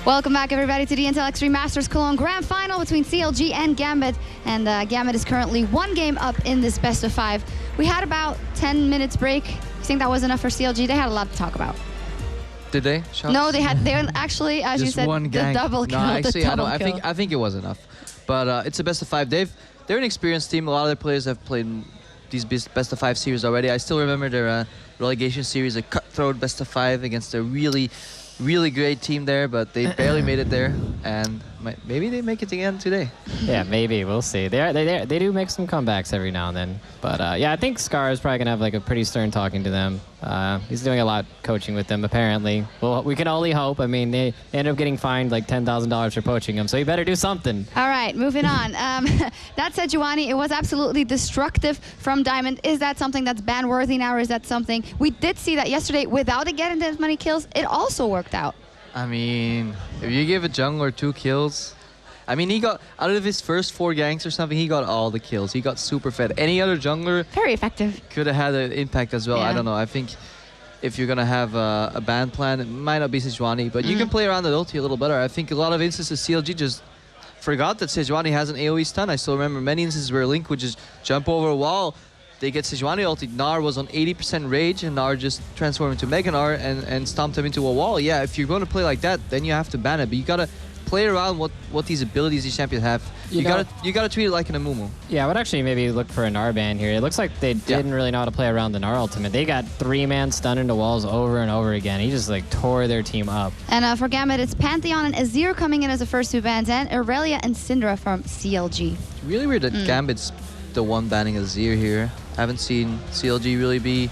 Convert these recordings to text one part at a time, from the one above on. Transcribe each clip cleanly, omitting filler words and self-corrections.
Welcome back, everybody, to the Intel Extreme Masters Cologne Grand Final between CLG and Gambit. And Gambit is currently 1 game up in this best of 5. We had about 10 minutes break. You think that was enough for CLG? They had a lot to talk about. Did they? Shots? No, they actually, as just you said, one gang. the double kill. No, actually, I I think it was enough. But it's a best of 5. They're an experienced team. A lot of their players have played these best of 5 series already. I still remember their relegation series, a cutthroat best of 5 against a really great team there, but they barely made it there, and maybe they make it again today. Yeah, maybe. We'll see. They do make some comebacks every now and then. But yeah, I think Scar is probably going to have like a pretty stern talking to them. He's doing a lot coaching with them, apparently. Well, we can only hope. I mean, they ended up getting fined like $10,000 for poaching him, so he better do something. All right, moving on. That said, Giovanni, it was absolutely destructive from Diamond. Is that something that's ban-worthy now, or is that something... We did see that yesterday, without it getting as many kills, it also worked out. I mean, if you give a jungler 2 kills... I mean, he got, out of his first 4 ganks or something, he got all the kills. He got super fed. Any other jungler... Very effective. Could have had an impact as well. Yeah. I don't know. I think if you're going to have a ban plan, it might not be Sejuani, but you can play around the ulti a little better. I think a lot of instances, CLG just forgot that Sejuani has an AoE stun. I still remember many instances where Link would just jump over a wall. They get Sejuani ulti. Gnar was on 80% rage, and Gnar just transformed into Mega Gnar and stomped him into a wall. Yeah, if you're going to play like that, then you have to ban it. But you got to play around what these abilities these champions have. You gotta treat it like an Amumu. Yeah, I would actually maybe look for a Gnar ban here. It looks like they didn't really know how to play around the Gnar ultimate. They got 3-man stun into walls over and over again. He just like tore their team up. And for Gambit, it's Pantheon and Azir coming in as the first 2 bans, and Aurelia and Syndra from CLG. It's really weird that Gambit's the one banning Azir here. I haven't seen CLG really be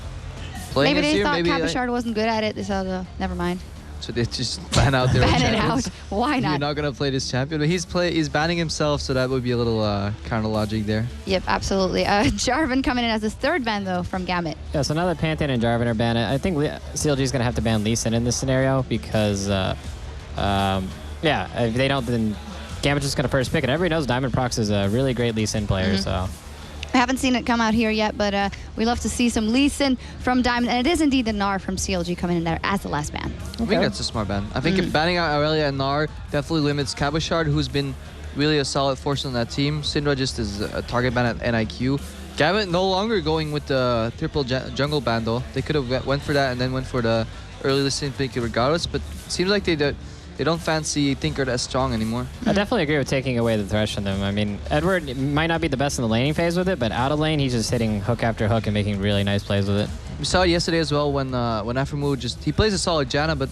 playing Maybe Azir. they thought Capuchard wasn't good at it. They said, never mind. So they just ban out their own ban it champions. out. Why not? You're not gonna play this champion, but he's banning himself, so that would be a little counter logic there. Yep, absolutely. Jarvan coming in as his 3rd ban though from Gambit. Yeah, so now that Pantheon and Jarvan are banned, I think CLG is gonna have to ban Lee Sin in this scenario because, yeah, if they don't, then Gambit's just gonna first pick it. Everybody knows Diamond Prox is a really great Lee Sin player, so. I haven't seen it come out here yet, but we love to see some Lee Sin from Diamond, and it is indeed the Gnar from CLG coming in there as the last ban. I think that's a smart ban. I think if banning out Aurelia and Gnar definitely limits Cabochard, who's been really a solid force on that team. Syndra just is a target ban at NIQ. Gambit no longer going with the triple jungle ban though. They could have went for that and then went for the early listing pick regardless, but it seems like they don't fancy Tinker that strong anymore. I definitely agree with taking away the thresh from them. I mean, Edward might not be the best in the laning phase with it, but out of lane, he's just hitting hook after hook and making really nice plays with it. We saw it yesterday as well when Aphromoo he plays a solid Janna, but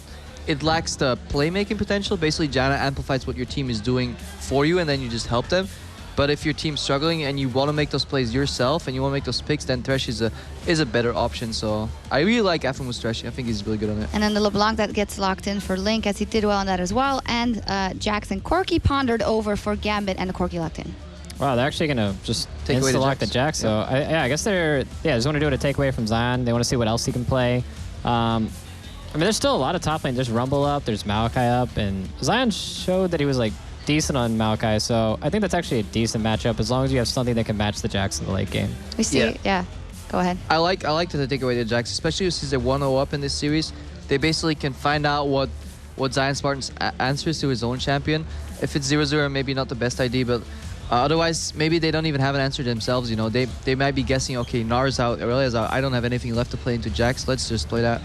it lacks the playmaking potential. Basically, Janna amplifies what your team is doing for you, and then you just help them. But if your team's struggling and you want to make those plays yourself and you want to make those picks, then Thresh is a better option. So I really like Aphramoo's Thresh. I think he's really good on it. And then the LeBlanc that gets locked in for Link, as he did well on that as well. And Jackson Corki pondered over for Gambit, and the Corki locked in. Wow, they're actually going to just insta-lock the Jax. So I guess they just want to do it a takeaway from Zion. They want to see what else he can play. I mean, there's still a lot of top lane. There's Rumble up, there's Maokai up, and Zion showed that he was like decent on Maokai, so I think that's actually a decent matchup as long as you have something that can match the Jax in the late game. We see, yeah. Go ahead. I like that they take away the Jax, especially since they're 1-0 up in this series. They basically can find out what Zion Spartan's answers to his own champion. If it's 0-0, maybe not the best idea, but otherwise, maybe they don't even have an answer themselves. You know, they might be guessing, okay, Gnar's out, Aurelia's out. I don't have anything left to play into Jax. Let's just play that.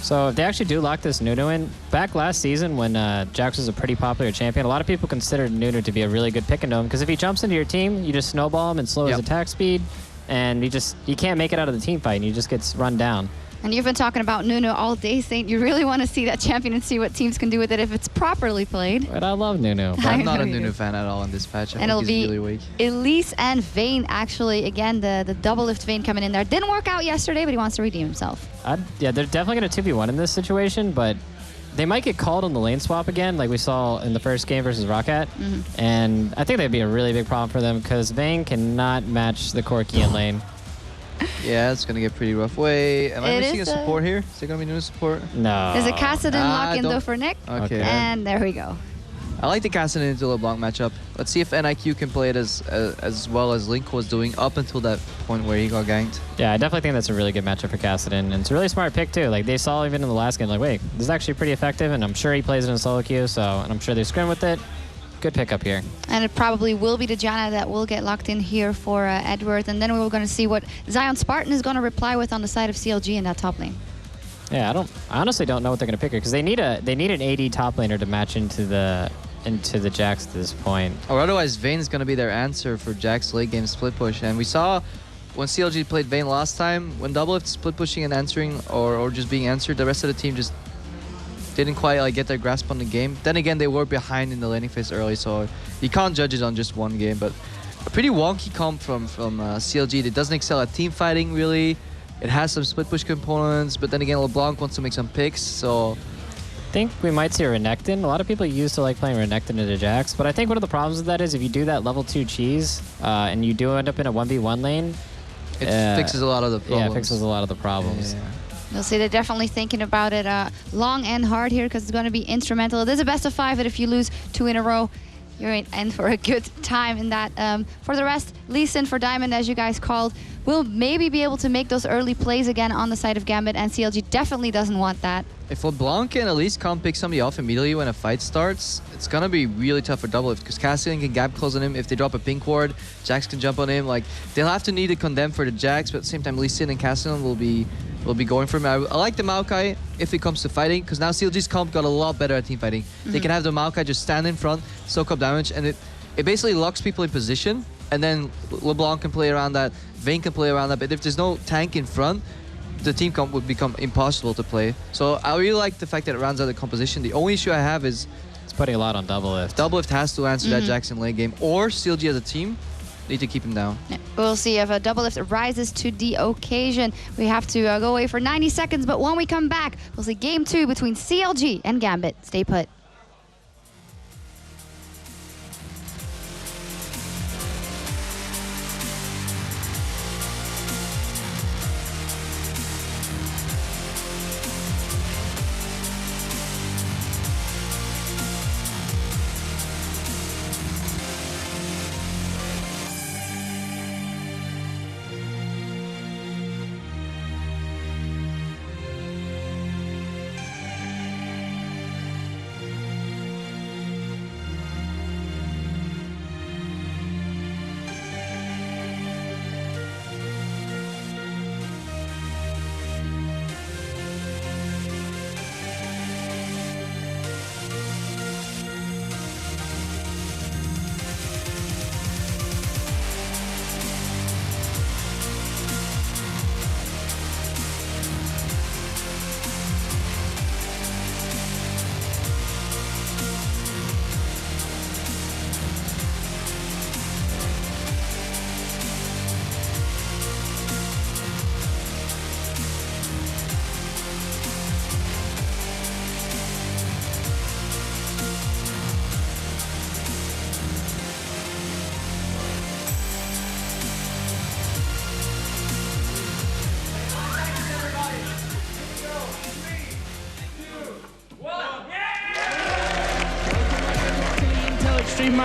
So if they actually do lock this Nunu in, back last season when Jax was a pretty popular champion, a lot of people considered Nunu to be a really good pick and dome because if he jumps into your team, you just snowball him and slow his attack speed, and you can't make it out of the team fight, and he just gets run down. And you've been talking about Nunu all day, Saint. You really want to see that champion and see what teams can do with it if it's properly played. But I love Nunu. I'm not a Nunu fan at all in this patch. I think he's really weak. Elise and Vayne, actually. Again, the double lift Vayne coming in there. Didn't work out yesterday, but he wants to redeem himself. Yeah, they're definitely going to 2v1 in this situation, but they might get called on the lane swap again, like we saw in the first game versus Roccat. And I think that'd be a really big problem for them because Vayne cannot match the Corki in lane. Yeah, it's going to get pretty rough. Wait, am I missing a support here? Is there going to be new support? No. There's a Kassadin lock in though for Nick. Okay. And there we go. I like the Cassidy into LeBlanc matchup. Let's see if NIQ can play it as well as Link was doing up until that point where he got ganked. Yeah, I definitely think that's a really good matchup for Cassidy, and it's a really smart pick too. Like they saw even in the last game, like, wait, this is actually pretty effective, and I'm sure he plays it in solo queue, and I'm sure they scrim with it. Good pickup here. And it probably will be the Janna that will get locked in here for Edward, and then we're going to see what Zion Spartan is going to reply with on the side of CLG in that top lane. Yeah, I honestly don't know what they're going to pick here, because they need an AD top laner to match into the Jax at this point. Or otherwise, Vayne is going to be their answer for Jax late game split push. And we saw when CLG played Vayne last time, when Doublelift split pushing and answering or just being answered, the rest of the team just didn't quite like get their grasp on the game. Then again, they were behind in the laning phase early, so you can't judge it on just one game. But a pretty wonky comp from CLG. It doesn't excel at team fighting really. It has some split push components, but then again, LeBlanc wants to make some picks, so I think we might see a Renekton. A lot of people used to like playing Renekton into Jax, but I think one of the problems with that is if you do that level 2 cheese and you do end up in a 1v1 lane, it fixes a lot of the problems. Yeah, it fixes a lot of the problems. Yeah. You'll see they're definitely thinking about it long and hard here because it's going to be instrumental. It is a best of 5, and if you lose 2 in a row, you're in for a good time in that. For the rest, Lee Sin for Diamond, as you guys called, will maybe be able to make those early plays again on the side of Gambit, and CLG definitely doesn't want that. If LeBlanc can at least can't pick somebody off immediately when a fight starts, it's going to be really tough for Doublelift because Cassian can gap close on him. If they drop a pink ward, Jax can jump on him. Like, they'll have to need a condemn for the Jax, but at the same time, Lee Sin and Cassian will be going for him. I like the Maokai if it comes to fighting, because now CLG's comp got a lot better at team fighting. They can have the Maokai just stand in front, soak up damage, and it basically locks people in position, and then LeBlanc can play around that, Vayne can play around that, but if there's no tank in front, the team comp would become impossible to play. So I really like the fact that it rounds out the composition. The only issue I have is it's putting a lot on Doublelift. Doublelift has to answer that Jackson late game, or CLG as a team need to keep him down. Yeah, we'll see if Doublelift rises to the occasion. We have to go away for 90 seconds, but when we come back, we'll see game 2 between CLG and Gambit. Stay put.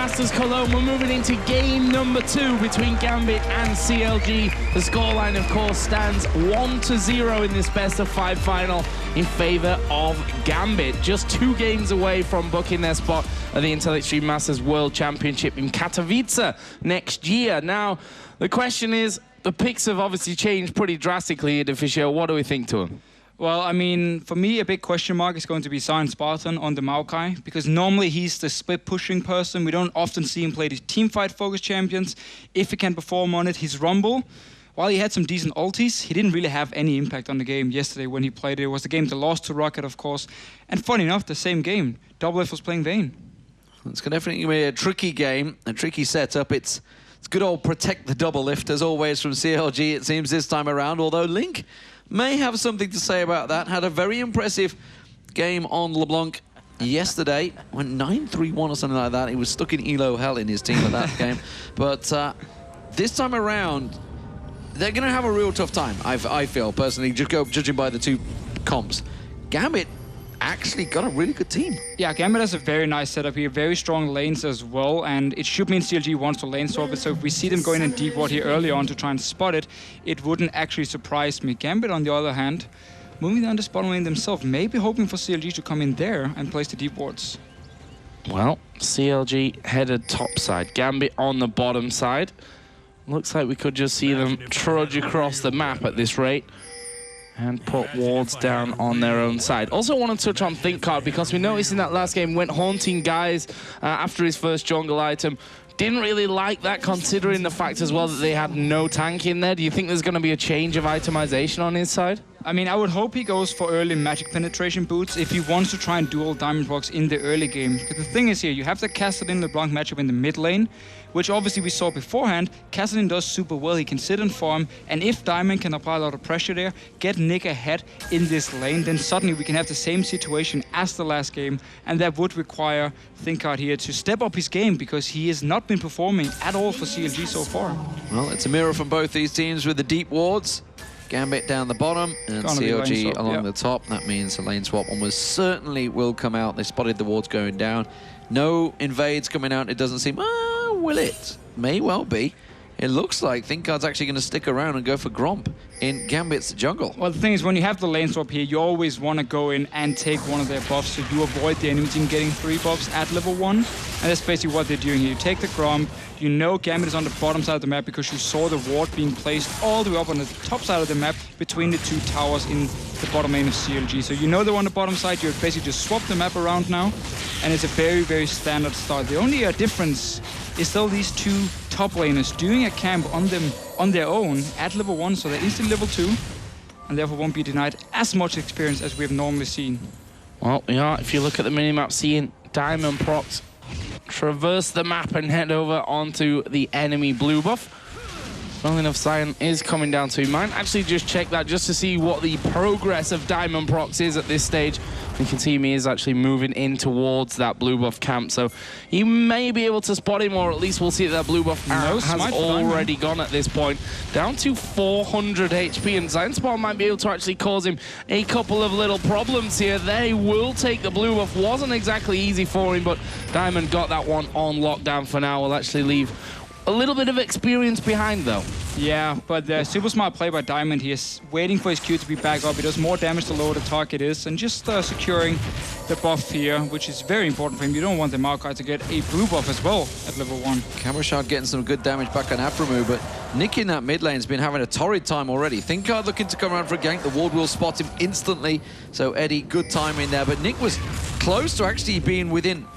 Masters Cologne. We're moving into game number 2 between Gambit and CLG. The scoreline, of course, stands 1-0 in this best of 5 final in favor of Gambit. Just 2 games away from booking their spot at the Intel Extreme Masters World Championship in Katowice next year. Now, the question is, the picks have obviously changed pretty drastically in official. What do we think to him? Well, I mean, for me, a big question mark is going to be Zion Spartan on the Maokai, because normally he's the split-pushing person. We don't often see him play the teamfight-focused champions. If he can perform on it, his Rumble, while he had some decent ultis, he didn't really have any impact on the game yesterday when he played it. It was the game that lost to Rocket, of course. And funny enough, the same game, Doublelift was playing Vayne. It's going to definitely be a tricky game, a tricky setup. It's good old protect the Doublelift, as always, from CLG, it seems, this time around, although Link may have something to say about that. Had a very impressive game on LeBlanc yesterday. Went 9-3-1 or something like that. He was stuck in Elo hell in his team at that game. But this time around, they're going to have a real tough time, I feel, personally, just judging by the 2 comps. Gambit actually got a really good team. Yeah, Gambit has a very nice setup here, very strong lanes as well, and it should mean CLG wants to lane swap it, so if we see them going in deep ward here early on to try and spot it, it wouldn't actually surprise me. Gambit, on the other hand, moving down the bottom lane themselves, maybe hoping for CLG to come in there and place the deep wards. Well, CLG headed top side, Gambit on the bottom side. Looks like we could just see them trudge across the map at this rate and put wards down on their own side. Also want to touch on ThinkCard, because we noticed in that last game went haunting guys after his first jungle item. Didn't really like that, considering the fact as well that they had no tank in there. Do you think there's going to be a change of itemization on his side? I mean, I would hope he goes for early magic penetration boots if he wants to try and duel Diamond Procs in the early game. Because the thing is here, you have the Kassadin LeBlanc matchup in the mid lane, which obviously we saw beforehand. Kassadin does super well, he can sit and farm, and if Diamond can apply a lot of pressure there, get Nick ahead in this lane, then suddenly we can have the same situation as the last game, and that would require ThinkCard here to step up his game, because he has not been performing at all for CLG so far. Well, it's a mirror from both these teams with the deep wards. Gambit down the bottom and CLG along the top. That means a lane swap almost certainly will come out. They spotted the wards going down. No invades coming out, it doesn't seem. Will it? May well be. It looks like ThinkCard's actually going to stick around and go for Gromp in Gambit's jungle. Well, the thing is, when you have the lane swap here, you always want to go in and take one of their buffs, so you avoid the enemy team getting 3 buffs at level 1. And that's basically what they're doing here. You take the Gromp, you know Gambit is on the bottom side of the map because you saw the ward being placed all the way up on the top side of the map between the 2 towers in the bottom lane of CLG. So you know they're on the bottom side, you basically just swap the map around now, and it's a very, very standard start. The only difference is still these 2 top laners doing a camp on them on their own at level 1, so they're instantly level 2, and therefore won't be denied as much experience as we have normally seen. Well, yeah, if you look at the minimap, seeing Diamond Procs traverse the map and head over onto the enemy blue buff. Well enough, Zion is coming down to. Might actually just check that just to see what the progress of Diamond Procs is at this stage. You can see he is actually moving in towards that blue buff camp, so you may be able to spot him, or at least we'll see that blue buff has already gone at this point. Down to 400 HP, and Zion Spot might be able to actually cause him a couple of little problems here. They will take the blue buff. Wasn't exactly easy for him, but Diamond got that one on lockdown for now. Will actually leave a little bit of experience behind, though. Yeah, but the super smart play by Diamond. He is waiting for his Q to be back up. He does more damage the lower the target is, and just securing the buff here, which is very important for him. You don't want the Maokai to get a blue buff as well at level 1. Camera Shard getting some good damage back on Aphromoo, but Nick in that mid lane has been having a torrid time already. ThinkCard looking to come around for a gank. The ward will spot him instantly, so Eddie, good time in there. But Nick was close to actually being within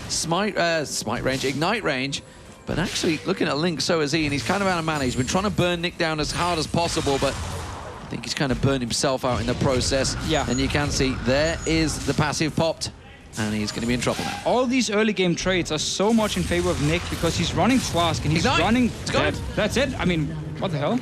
smite range, ignite range. But actually, looking at Link, so is he, and he's kind of out of mana. He's been trying to burn Nick down as hard as possible, but I think he's kind of burned himself out in the process. Yeah. And you can see there is the passive popped, and he's going to be in trouble now. All these early game trades are so much in favor of Nick because he's running Flask and he's running... That's it. I mean, what the hell?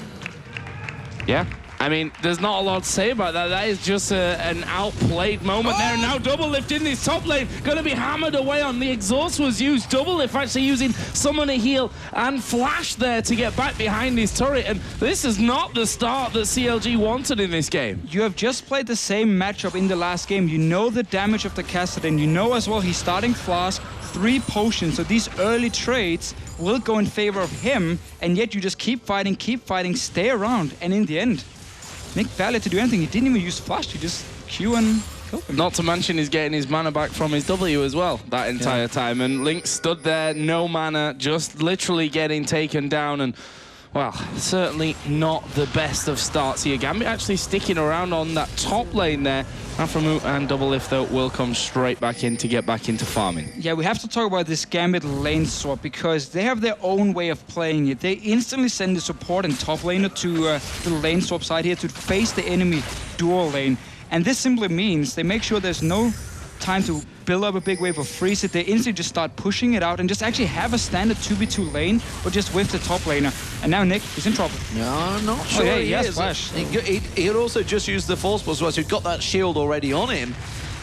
Yeah. I mean, there's not a lot to say about that. That is just an outplayed moment there. Now double lift in this top lane. Going to be hammered away on. The exhaust was used. Double lift actually using summon a heal and flash there to get back behind his turret. And this is not the start that CLG wanted in this game. You have just played the same matchup in the last game. You know the damage of the Kassadin. You know as well he's starting Flask, 3 potions. So these early trades will go in favor of him. And yet you just keep fighting, stay around. And in the end, Nick barely to do anything. He didn't even use flash. He just Q and kill him. Not to mention he's getting his mana back from his W as well that entire time. And Link stood there, no mana, just literally getting taken down. And, well, certainly not the best of starts here. Gambit actually sticking around on that top lane there. Aphromoo and Double Lift, though, will come straight back in to get back into farming. Yeah, we have to talk about this Gambit lane swap because they have their own way of playing it. They instantly send the support and top laner to the lane swap side here to face the enemy dual lane. And this simply means they make sure there's no time to build up a big wave or freeze it. They instantly just start pushing it out and just actually have a standard 2v2 lane, but just with the top laner. And now Nick is in trouble. No, I'm not sure he has flash. He had also just used the Force Pulse, so he'd got that shield already on him.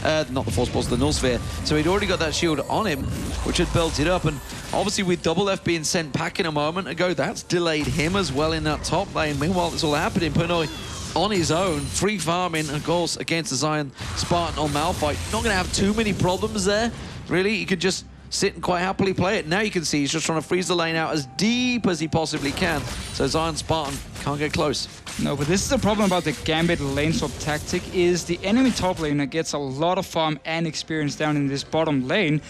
Not the Force Pulse, the Null Sphere. So he'd already got that shield on him, which had built it up. And obviously with Double F being sent packing a moment ago, that's delayed him as well in that top lane. Meanwhile, it's all happening. Pernoi on his own, free farming, of course, against the Zion Spartan on Malphite. Not going to have too many problems there, really. He could just sit and quite happily play it. Now you can see he's just trying to freeze the lane out as deep as he possibly can. So Zion Spartan can't get close. No, but this is the problem about the Gambit lane swap tactic, is the enemy top laner gets a lot of farm and experience down in this bottom lane.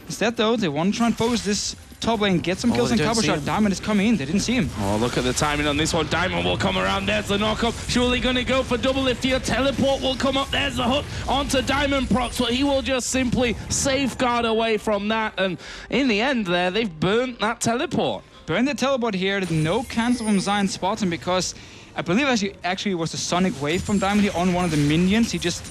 Instead, though, they want to try and focus this top lane, get some kills and cover shot. Diamond is coming in. They didn't see him. Oh, look at the timing on this one. Diamond will come around. There's the knock-up. Surely going to go for double lift here. Teleport will come up. There's the hook onto Diamond procs, but he will just simply safeguard away from that. And in the end there, they've burnt that teleport. Burn the teleport here. No cancel from Zion Spartan because I believe actually it was a Sonic Wave from Diamond here on one of the minions. He just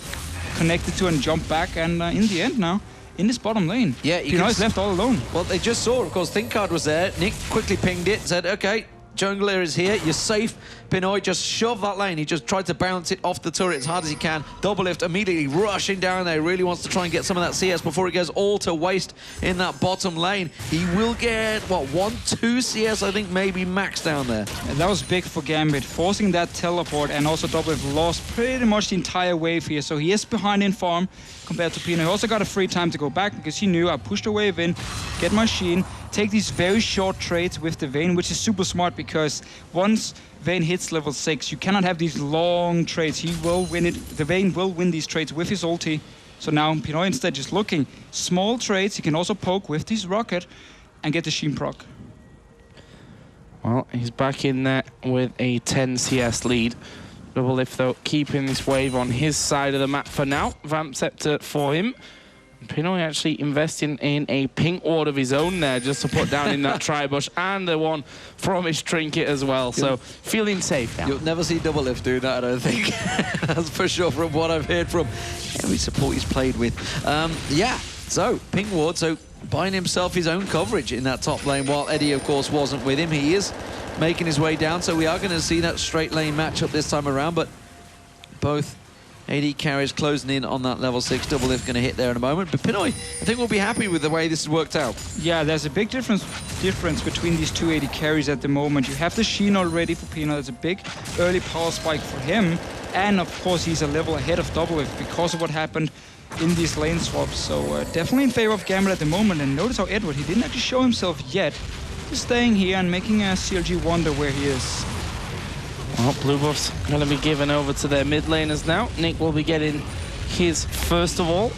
connected to and jumped back, and in the end now, in this bottom lane, yeah, Pinoy's left all alone. Well, they just saw, of course, ThinkCard was there. Nick quickly pinged it, said, okay, jungler is here, you're safe. Pinoy just shoved that lane. He just tried to bounce it off the turret as hard as he can. Double lift immediately rushing down there. Really wants to try and get some of that CS before it goes all to waste in that bottom lane. He will get, what, 1-2 CS, I think, maybe max down there. And that was big for Gambit, forcing that teleport, and also double lift lost pretty much the entire wave here. So he is behind in farm compared to Pinoy. He also got a free time to go back because he knew I pushed the wave in, get my Sheen, take these very short trades with the Vayne, which is super smart because once Vayne hits level 6, you cannot have these long trades. He will win it. The Vayne will win these trades with his ulti. So now Pinoy instead just looking small trades. He can also poke with his rocket and get the Sheen proc. Well, he's back in there with a 10 CS lead. Double lift though, keeping this wave on his side of the map for now. Vamp Scepter for him. Pinoy actually investing in a pink ward of his own there just to put down in that tri-bush, and the one from his trinket as well. So feeling safe now. You'll never see Double Lift do that, I don't think. That's for sure from what I've heard from every support he's played with. Yeah, so pink ward, so buying himself his own coverage in that top lane while Eddie, of course, wasn't with him. He is making his way down, so we are going to see that straight lane matchup this time around, but both AD carries closing in on that level 6. Double lift going to hit there in a moment. But Pinoy, I think we'll be happy with the way this has worked out. Yeah, there's a big difference between these two AD carries at the moment. You have the Sheen already for Pinoy. There's a big early power spike for him. And of course, he's a level ahead of double lift because of what happened in these lane swaps. So definitely in favor of Gambit at the moment. And notice how Edward, he didn't actually show himself yet. Just staying here and making a CLG wonder where he is. Well, blue buff's going to be given over to their mid laners now. Nick will be getting his first of all.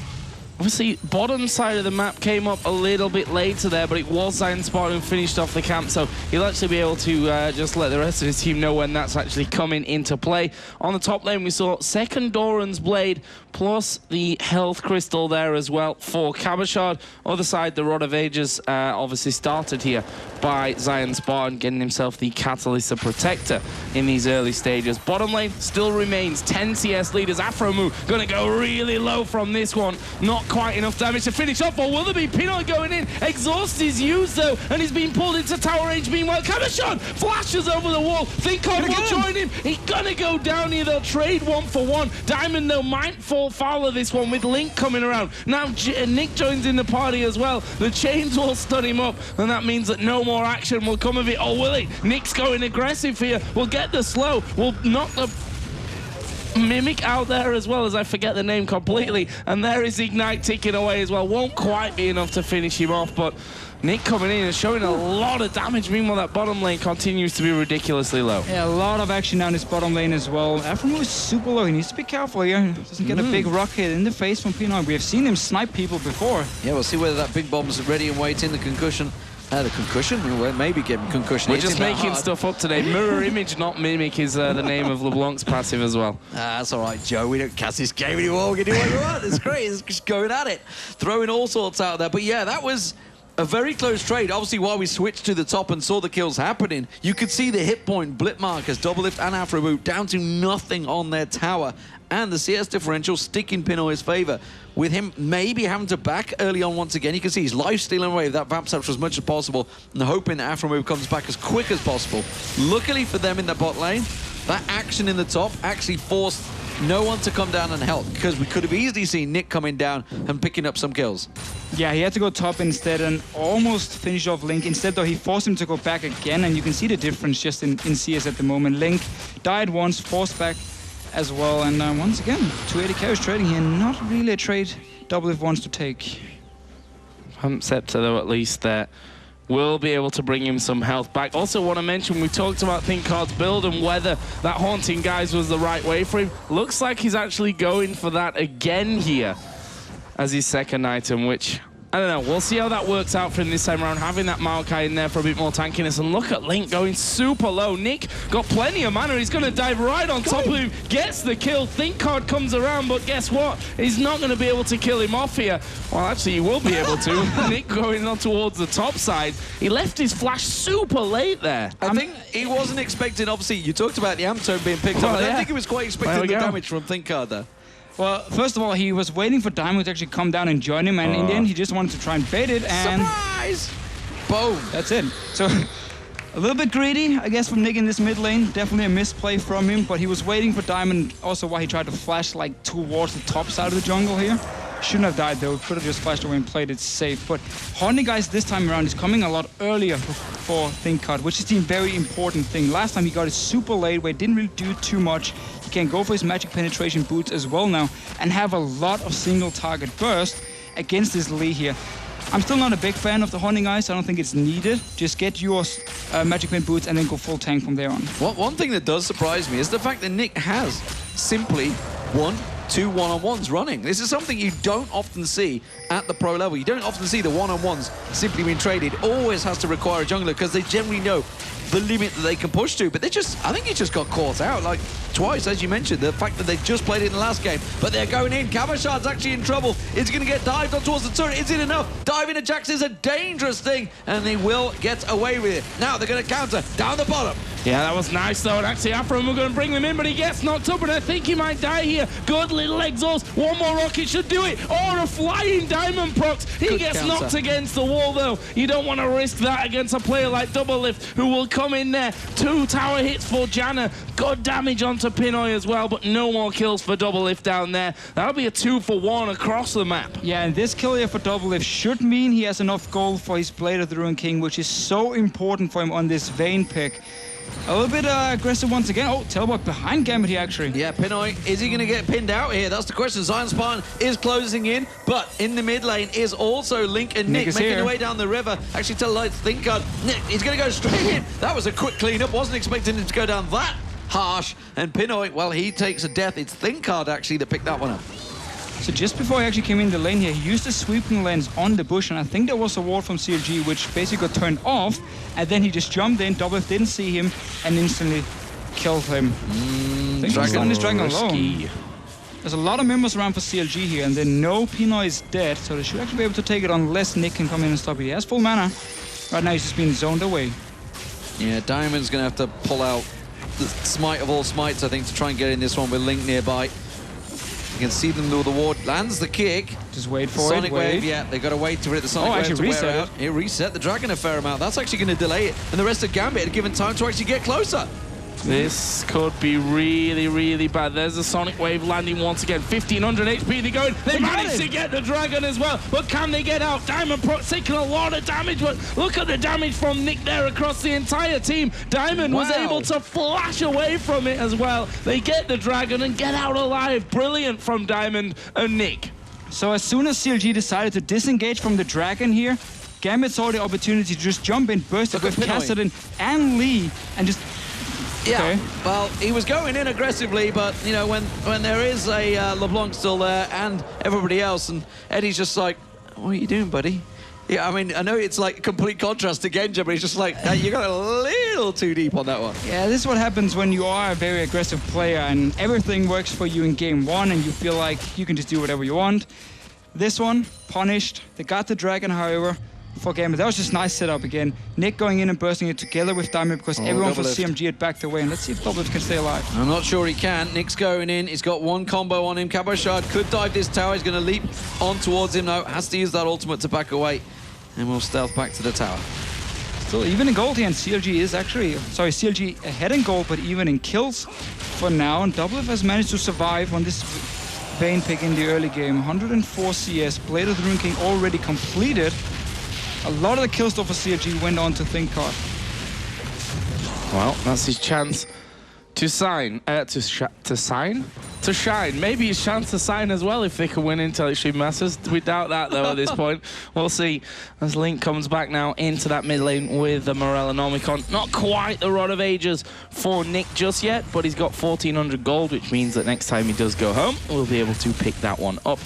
Obviously, bottom side of the map came up a little bit later there, but it was Zion Spartan who finished off the camp, so he'll actually be able to just let the rest of his team know when that's actually coming into play. On the top lane, we saw second Doran's Blade, plus the health crystal there as well for Cabochard. Other side, the Rod of Ages obviously started here by Zion Spartan, getting himself the Catalyst of Protector in these early stages. Bottom lane still remains 10 CS leaders. Afromu going to go really low from this one. Not quite enough damage to finish off, or will there be? Pinoy going in. Exhaust is used though, and he's being pulled into tower range. Meanwhile, Cabochard flashes over the wall. ThinkCard will join him. He's gonna go down here. They'll trade 1-for-1. Diamond though might fall foul of this one with Link coming around. Now Nick joins in the party as well. The chains will stun him up, and that means that no more action will come of it. Or will it? Nick's going aggressive here. We'll get the slow. We'll knock the Mimic out there as well, as I forget the name completely, and there is Ignite ticking away as well. Won't quite be enough to finish him off, but Nick coming in and showing a lot of damage. Meanwhile, that bottom lane continues to be ridiculously low. Yeah, a lot of action down this bottom lane as well. Afromu is super low. He needs to be careful here. Doesn't get a big rocket in the face from Pinoy. We have seen him snipe people before. Yeah, we'll see whether that big bomb's ready and waiting. The concussion. The concussion? We'll maybe get concussion. We're just making stuff up today. Mirror image, not mimic, is the name of LeBlanc's passive as well. That's all right, Joe. We don't cast this game anymore. We can do what we want. It's great. It's just going at it. Throwing all sorts out there. But yeah, that was a very close trade. Obviously, while we switched to the top and saw the kills happening, you could see the hit point blip markers, Double Lift and Afroboot, down to nothing on their tower. And the CS differential stick in Pinoy's favor. With him maybe having to back early on once again. You can see he's life stealing away with that Vamp Scepter as much as possible and hoping that Afroboot comes back as quick as possible. Luckily for them in the bot lane, that action in the top actually forced no one to come down and help, because we could have easily seen Nick coming down and picking up some kills. Yeah, he had to go top instead and almost finish off Link. Instead, though, he forced him to go back again, and you can see the difference just in CS at the moment. Link died once, forced back, as well. And once again, 280 carries trading here. Not really a trade Doublelift wants to take. Scepter, though, at least there will be able to bring him some health back. Also want to mention, we talked about ThinkCard's build and whether that Haunting Guise was the right way for him. Looks like he's actually going for that again here as his second item, which, I don't know, we'll see how that works out for him this time around, having that Maokai in there for a bit more tankiness. And look at Link going super low. Nick got plenty of mana. He's going to dive right on top of him, gets the kill. ThinkCard comes around, but guess what? He's not going to be able to kill him off here. Well, actually, he will be able to. Nick going on towards the top side. He left his flash super late there. I think he wasn't expecting, obviously, you talked about the Amtone being picked up. I don't think he was quite expecting the damage from ThinkCard there. Well, first of all, he was waiting for Diamond to actually come down and join him, and in the end, he just wanted to try and bait it, and... Surprise! Boom! That's it. So, a little bit greedy, I guess, from Nick in this mid lane. Definitely a misplay from him, but he was waiting for Diamond, also why he tried to flash, like, towards the top side of the jungle here. Shouldn't have died, though. Could have just flashed away and played it safe. But Haunting Guise this time around is coming a lot earlier for ThinkCard, which is the very important thing. Last time he got it super late, where it didn't really do too much. He can go for his magic penetration boots as well now and have a lot of single target burst against this Lee here. I'm still not a big fan of the Haunting Guise. I don't think it's needed. Just get your magic pen boots and then go full tank from there on. Well, one thing that does surprise me is the fact that Nick has simply 1-2 one-on-ones running. This is something you don't often see at the pro level. You don't often see the one-on-ones simply being traded. Always has to require a jungler because they generally know the limit that they can push to. But they just, I think he just got caught out like twice, as you mentioned. The fact that they just played it in the last game, but they're going in. Kabashard's actually in trouble. Is going to get dived on towards the turret. Is it enough? Diving at Jax is a dangerous thing, and they will get away with it. Now they're going to counter down the bottom. Yeah, that was nice, though. And actually, Afro we're going to bring them in, but he gets knocked up, and I think he might die here. Good little exhaust. One more rocket should do it. Or a flying diamond procs. He gets knocked against the wall, though. You don't want to risk that against a player like Doublelift, who will come in there. 2 tower hits for Janna. Good damage onto Pinoy as well, but no more kills for Doublelift down there. That'll be a 2-for-1 across the map. Yeah, and this kill here for Doublelift should mean he has enough gold for his Blade of the Ruined King, which is so important for him on this Vayne pick. A little bit aggressive once again. Oh, Tailbot behind Gambit here, actually. Yeah, Pinoy, is he going to get pinned out here? That's the question. Zion Spartan is closing in, but in the mid lane is also Link and Nick making their way down the river. Actually, tell Lights ThinkCard. Nick, he's going to go straight in. That was a quick cleanup. Wasn't expecting him to go down that harsh. And Pinoy, well, he takes a death. It's ThinkCard, actually, that picked that one up. So just before he actually came in the lane here, he used the sweeping lens on the bush, and I think there was a ward from CLG which basically got turned off, and then he just jumped in, Doublelift didn't see him, and instantly killed him. I think Dragon is Dragon alone. There's a lot of members around for CLG here, and then no Pinoy is dead, so they should actually be able to take it unless Nick can come in and stop it. He has full mana. Right now he's just being zoned away. Yeah, Diamond's going to have to pull out the smite of all smites, I think, to try and get in this one with Link nearby. You can see them do the ward, lands the kick. Just wait for Sonic Wave, yeah, they got to wait for it. The Sonic Wave actually to reset wear out. It reset the Dragon a fair amount. That's actually going to delay it. And the rest of Gambit had given time to actually get closer. This could be really, really bad. There's the Sonic Wave landing once again. 1500 HP they go in. They managed to get the Dragon as well. But can they get out? Diamond Proc taking a lot of damage. But look at the damage from Nick there across the entire team. Diamond was able to flash away from it as well. They get the Dragon and get out alive. Brilliant from Diamond and Nick. So as soon as CLG decided to disengage from the Dragon here, Gambit saw the opportunity to just jump in, burst it with Kassadin and Lee, and just... Yeah, well, he was going in aggressively, but, you know, when there is a LeBlanc still there and everybody else, and Eddie's just like, what are you doing, buddy? Yeah, I mean, I know it's like complete contrast to Genja, but he's just like, hey, you got a little too deep on that one. Yeah, this is what happens when you are a very aggressive player and everything works for you in game one and you feel like you can just do whatever you want. This one, punished. They got the Dragon, however, for Gambit. That was just nice setup again. Nick going in and bursting it together with Diamond because everyone for CMG had backed away. And let's see if Doublelift can stay alive. I'm not sure he can. Nick's going in. He's got one combo on him. Kabashard could dive this tower. He's going to leap on towards him now. Has to use that ultimate to back away. And we'll stealth back to the tower. Still even in gold here, and CLG is actually... Sorry, CLG ahead in gold, but even in kills for now. And Doublelift has managed to survive on this Vayne pick in the early game. 104 CS. Blade of the Ruined King already completed. A lot of the kills though for CLG went on to ThinkCard. Well, that's his chance to to sign, to shine. Maybe his chance to sign as well if they can win into Extreme Masters. We doubt that though at this point. We'll see as Link comes back now into that mid lane with the Morellonomicon. Not quite the Rod of Ages for Nick just yet, but he's got 1,400 gold, which means that next time he does go home, we'll be able to pick that one up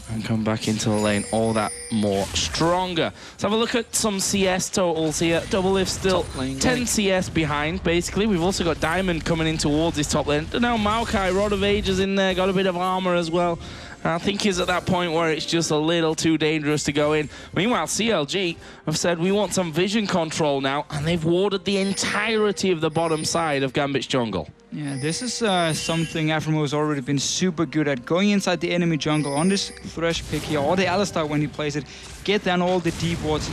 and come back into the lane all that more stronger. Let's have a look at some CS totals here. Doublelift still 10 CS behind, basically. We've also got Diamond coming in towards his top lane. Now Maokai, Rod of Ages in there, got a bit of armor as well. I think he's at that point where it's just a little too dangerous to go in. Meanwhile, CLG have said we want some vision control now, and they've warded the entirety of the bottom side of Gambit's jungle. Yeah, this is something Aframo has already been super good at. Going inside the enemy jungle on this Thresh pick here, or the Alistar when he plays it, get down all the deep wards.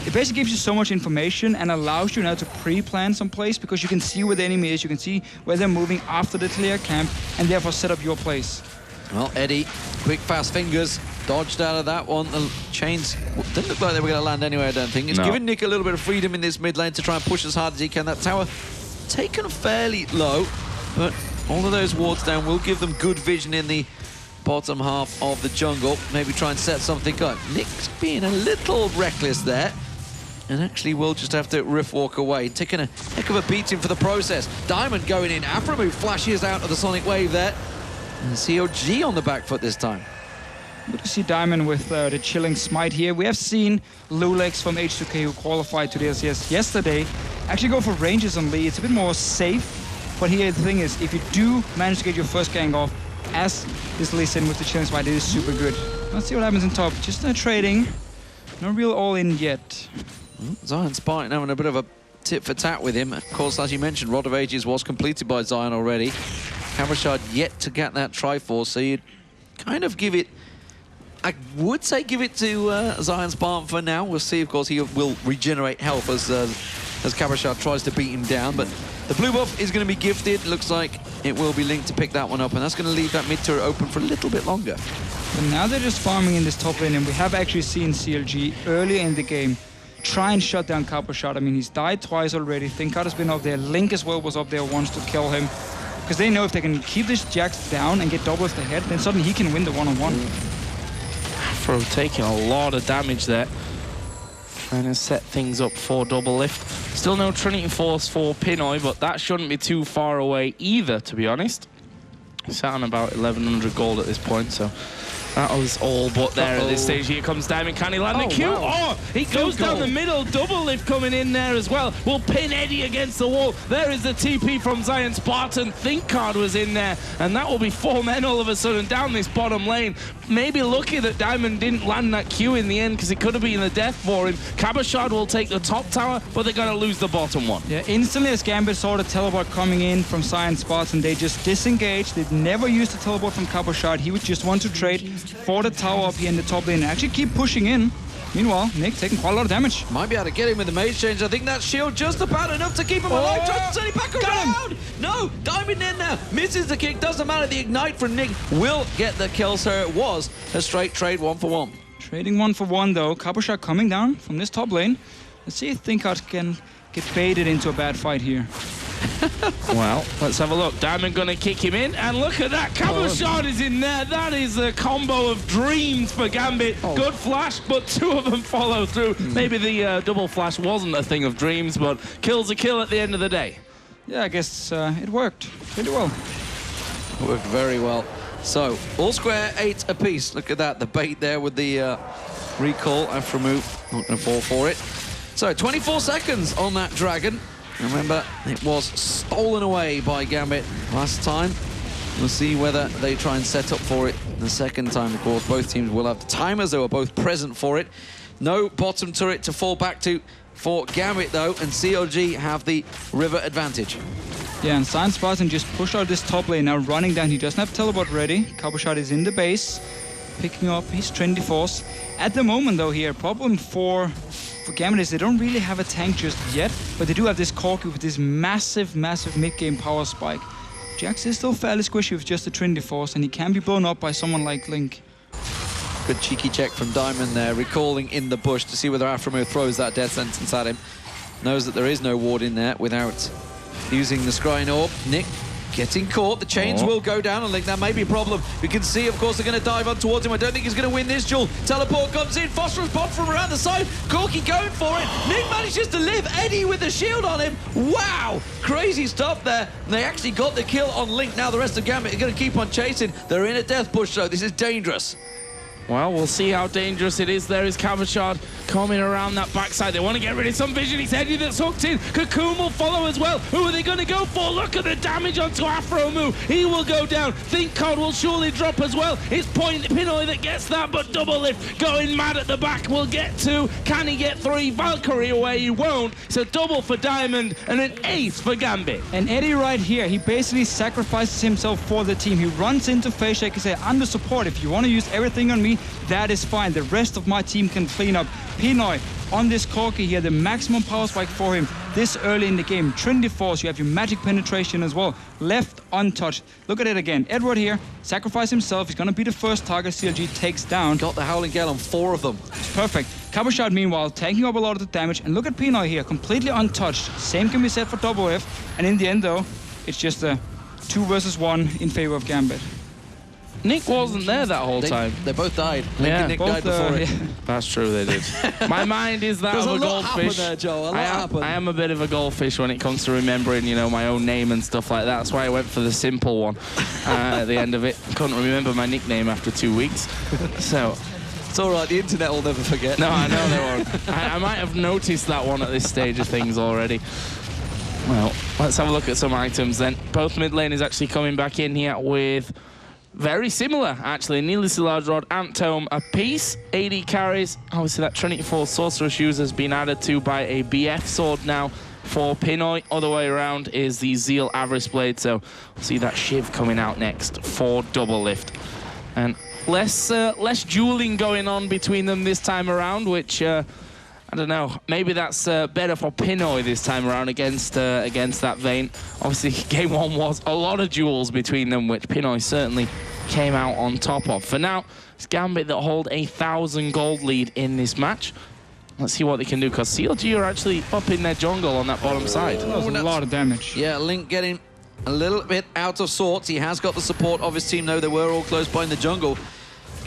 It basically gives you so much information and allows you now to pre-plan some place because you can see where the enemy is, you can see where they're moving after the clear camp, and therefore set up your place. Well, Eddie, quick, fast fingers, dodged out of that one. The chains didn't look like they were going to land anyway, I don't think. It's giving Nick a little bit of freedom in this mid lane to try and push as hard as he can. That tower taken fairly low, but all of those wards down will give them good vision in the bottom half of the jungle. Maybe try and set something up. Nick's being a little reckless there, and actually will just have to riff walk away. Taking a heck of a beating for the process. Diamond going in. Aframo flashes out of the Sonic Wave there. And CLG on the back foot this time. Good to see Diamond with the Chilling Smite here. We have seen Lulex from H2K, who qualified to the LCS yesterday, actually go for ranges on Lee. It's a bit more safe, but here the thing is, if you do manage to get your first gang off, as this Lee Sin with the Chilling Smite, it is super good. Let's see what happens on top. Just trading. No real all-in yet. Zion Spartan having a bit of a tit for tat with him. Of course, as you mentioned, Rod of Ages was completed by Zion already. Camerashard yet to get that Triforce, so you'd kind of give it, I would say give it to Zion Spartan for now. We'll see, of course, he will regenerate health as Camerashard tries to beat him down, but the blue buff is going to be gifted. Looks like it will be linked to pick that one up, and that's going to leave that mid turret open for a little bit longer. But now they're just farming in this top lane, and we have actually seen CLG earlier in the game try and shut down Camerashard. I mean, he's died twice already. Thinkard has been up there. Link as well was up there once to kill him. Because they know if they can keep this Jax down and get double off the head, then suddenly he can win the one-on-one. Afro taking a lot of damage there. Trying to set things up for Doublelift. Still no Trinity Force for Pinoy, but that shouldn't be too far away either, to be honest. Sat on about 1,100 gold at this point, so that was all but there at this stage. Here comes Diamond. Can he land the Q? Wow. Oh, he goes down the middle. Doublelift coming in there as well. Will pin Eddie against the wall. There is the TP from Zion Spartan. Thinkard was in there, and that will be 4 men all of a sudden down this bottom lane. Maybe lucky that Diamond didn't land that Q in the end, because it could have been a death for him. Camerashard will take the top tower, but they're going to lose the bottom one. Yeah, instantly as Gambit saw the teleport coming in from Zion Spartan, they just disengaged. They never used the teleport from Camerashard. He would just want to trade for the tower up here in the top lane and actually keep pushing in. Meanwhile, Nick taking quite a lot of damage. Might be able to get him with the mage change. I think that shield just about enough to keep him alive. Tries to turn it back around. No, Diamond in there. Misses the kick. Doesn't matter. The ignite from Nick will get the kill, so it was a straight trade 1-for-1. Trading 1-for-1 though. Camerashard coming down from this top lane. Let's see if Thinkard can get baited into a bad fight here. Well, let's have a look. Diamond gonna kick him in, and look at that. Camerashard is in there. That is a combo of dreams for Gambit. Good flash, but 2 of them follow through. Maybe the double flash wasn't a thing of dreams, but kill's a kill at the end of the day. Yeah, I guess it worked pretty well. Worked very well. So, all square, 8 apiece. Look at that, the bait there with the recall. Aframo not going to fall for it. So, 24 seconds on that dragon. Remember, it was stolen away by Gambit last time. We'll see whether they try and set up for it the second time. Of course, both teams will have the timers. They were both present for it. No bottom turret to fall back to for Gambit, though, and CLG have the river advantage. Yeah, and Zion Spartan just pushed out this top lane, now running down. He doesn't have teleport ready. Camerashard is in the base, picking up his Trinity Force. At the moment, though, here, problem for Gambit is they don't really have a tank just yet, but they do have this Corki with this massive mid-game power spike. Jax is still fairly squishy with just the Trinity Force, and he can be blown up by someone like Link. Good cheeky check from Diamond there, recalling in the bush to see whether Aframo throws that death sentence at him. Knows that there is no ward in there without using the scrying orb. Nick getting caught. The chains will go down on Link. That may be a problem. We can see, of course, they're going to dive on towards him. I don't think he's going to win this duel. Teleport comes in. Phosphorus bomb from around the side. Corky going for it. Nick manages to live. Eddie with the shield on him. Wow. Crazy stuff there. And they actually got the kill on Link. Now the rest of Gambit are going to keep on chasing. They're in a death push, though. This is dangerous. Well, we'll see how dangerous it is. There is Cavachard coming around that backside. They want to get rid of some vision. It's Eddie that's hooked in. Cocoon will follow as well. Who are they going to go for? Look at the damage onto Afro Moo. He will go down. Think Cod will surely drop as well. It's Pinoy that gets that, but Double Lift going mad at the back will get 2. Can he get 3? Valkyrie away, he won't. It's a double for Diamond and an ace for Gambit. And Eddie right here, he basically sacrifices himself for the team. He runs into Face Shake and says, under support, if you want to use everything on me, that is fine. The rest of my team can clean up. Pinoy on this Corky here, the maximum power spike for him this early in the game. Trinity Force, you have your magic penetration as well. Left untouched. Look at it again. Edward here, sacrifice himself. He's going to be the first target CLG takes down. Got the Howling Gale on 4 of them. Perfect. Cavachard, meanwhile, taking up a lot of the damage. And look at Pinoy here, completely untouched. Same can be said for Double F. And in the end, though, it's just a 2 versus 1 in favor of Gambit. Nick wasn't there that whole time. They both died. Link and Nick died before it. Yeah. That's true, they did. My mind is that of a goldfish. There, Joe. I am a bit of a goldfish when it comes to remembering, you know, my own name and stuff like that. That's why I went for the simple one at the end of it. Couldn't remember my nickname after 2 weeks. So it's all right. The internet will never forget. No, I know they won't. I might have noticed that one at this stage of things already. Well, let's have a look at some items then. Both mid lane is actually coming back in here with very similar, actually. Needlessly Large Rod, Amp Tome, a piece. AD carries. Obviously, that Trinity Force Sorcerer Shoes has been added to by a BF sword now for Pinoy. Other way around is the Zeal Avarice Blade. So we'll see that Shiv coming out next for Double Lift. And less dueling going on between them this time around, which I don't know. Maybe that's better for Pinoy this time around against that Vayne. Obviously, game 1 was a lot of duels between them, which Pinoy certainly came out on top of. For now, it's Gambit that hold a 1,000 gold lead in this match. Let's see what they can do, because CLG are actually up in their jungle on that bottom side. That was a lot of damage. Yeah, Link getting a little bit out of sorts. He has got the support of his team, though. They were all close by in the jungle.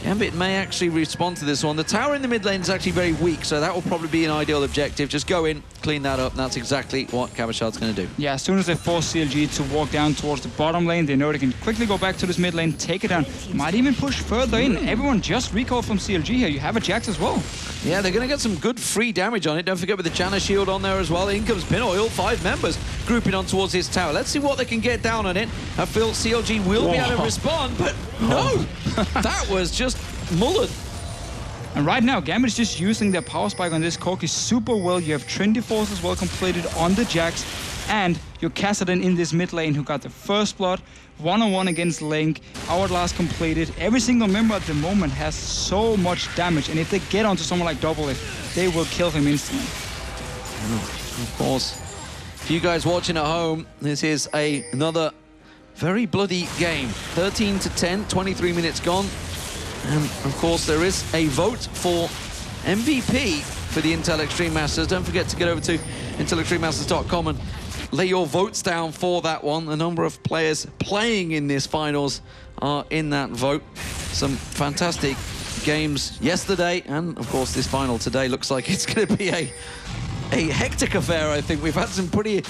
Gambit may actually respond to this one. The tower in the mid lane is actually very weak, so that will probably be an ideal objective. Just go in, clean that up, and that's exactly what Cavachard's going to do. Yeah, as soon as they force CLG to walk down towards the bottom lane, they know they can quickly go back to this mid lane, take it down. Might even push further in. Everyone just recall from CLG here. You have a Jax as well. Yeah, they're going to get some good free damage on it. Don't forget with the Janna shield on there as well. In comes Pinoy, all 5 members grouping on towards his tower. Let's see what they can get down on it. I feel CLG will be able to respond, but no! That was just mullered. And right now, Gambit is just using their power spike on this Corky super well. You have Trinity Force as well completed on the Jax. And your Kassadin in this mid lane who got the first blood. 1-on-1 against Link. Hourglass completed. Every single member at the moment has so much damage. And if they get onto someone like Double Lift, they will kill him instantly. Of course. For you guys watching at home, this is another very bloody game. 13-10, 23 minutes gone. And of course, there is a vote for MVP for the Intel Extreme Masters. Don't forget to get over to intelextrememasters.com and lay your votes down for that one. The number of players playing in this finals are in that vote. Some fantastic games yesterday, and of course, this final today looks like it's going to be a hectic affair, I think. We've had some pretty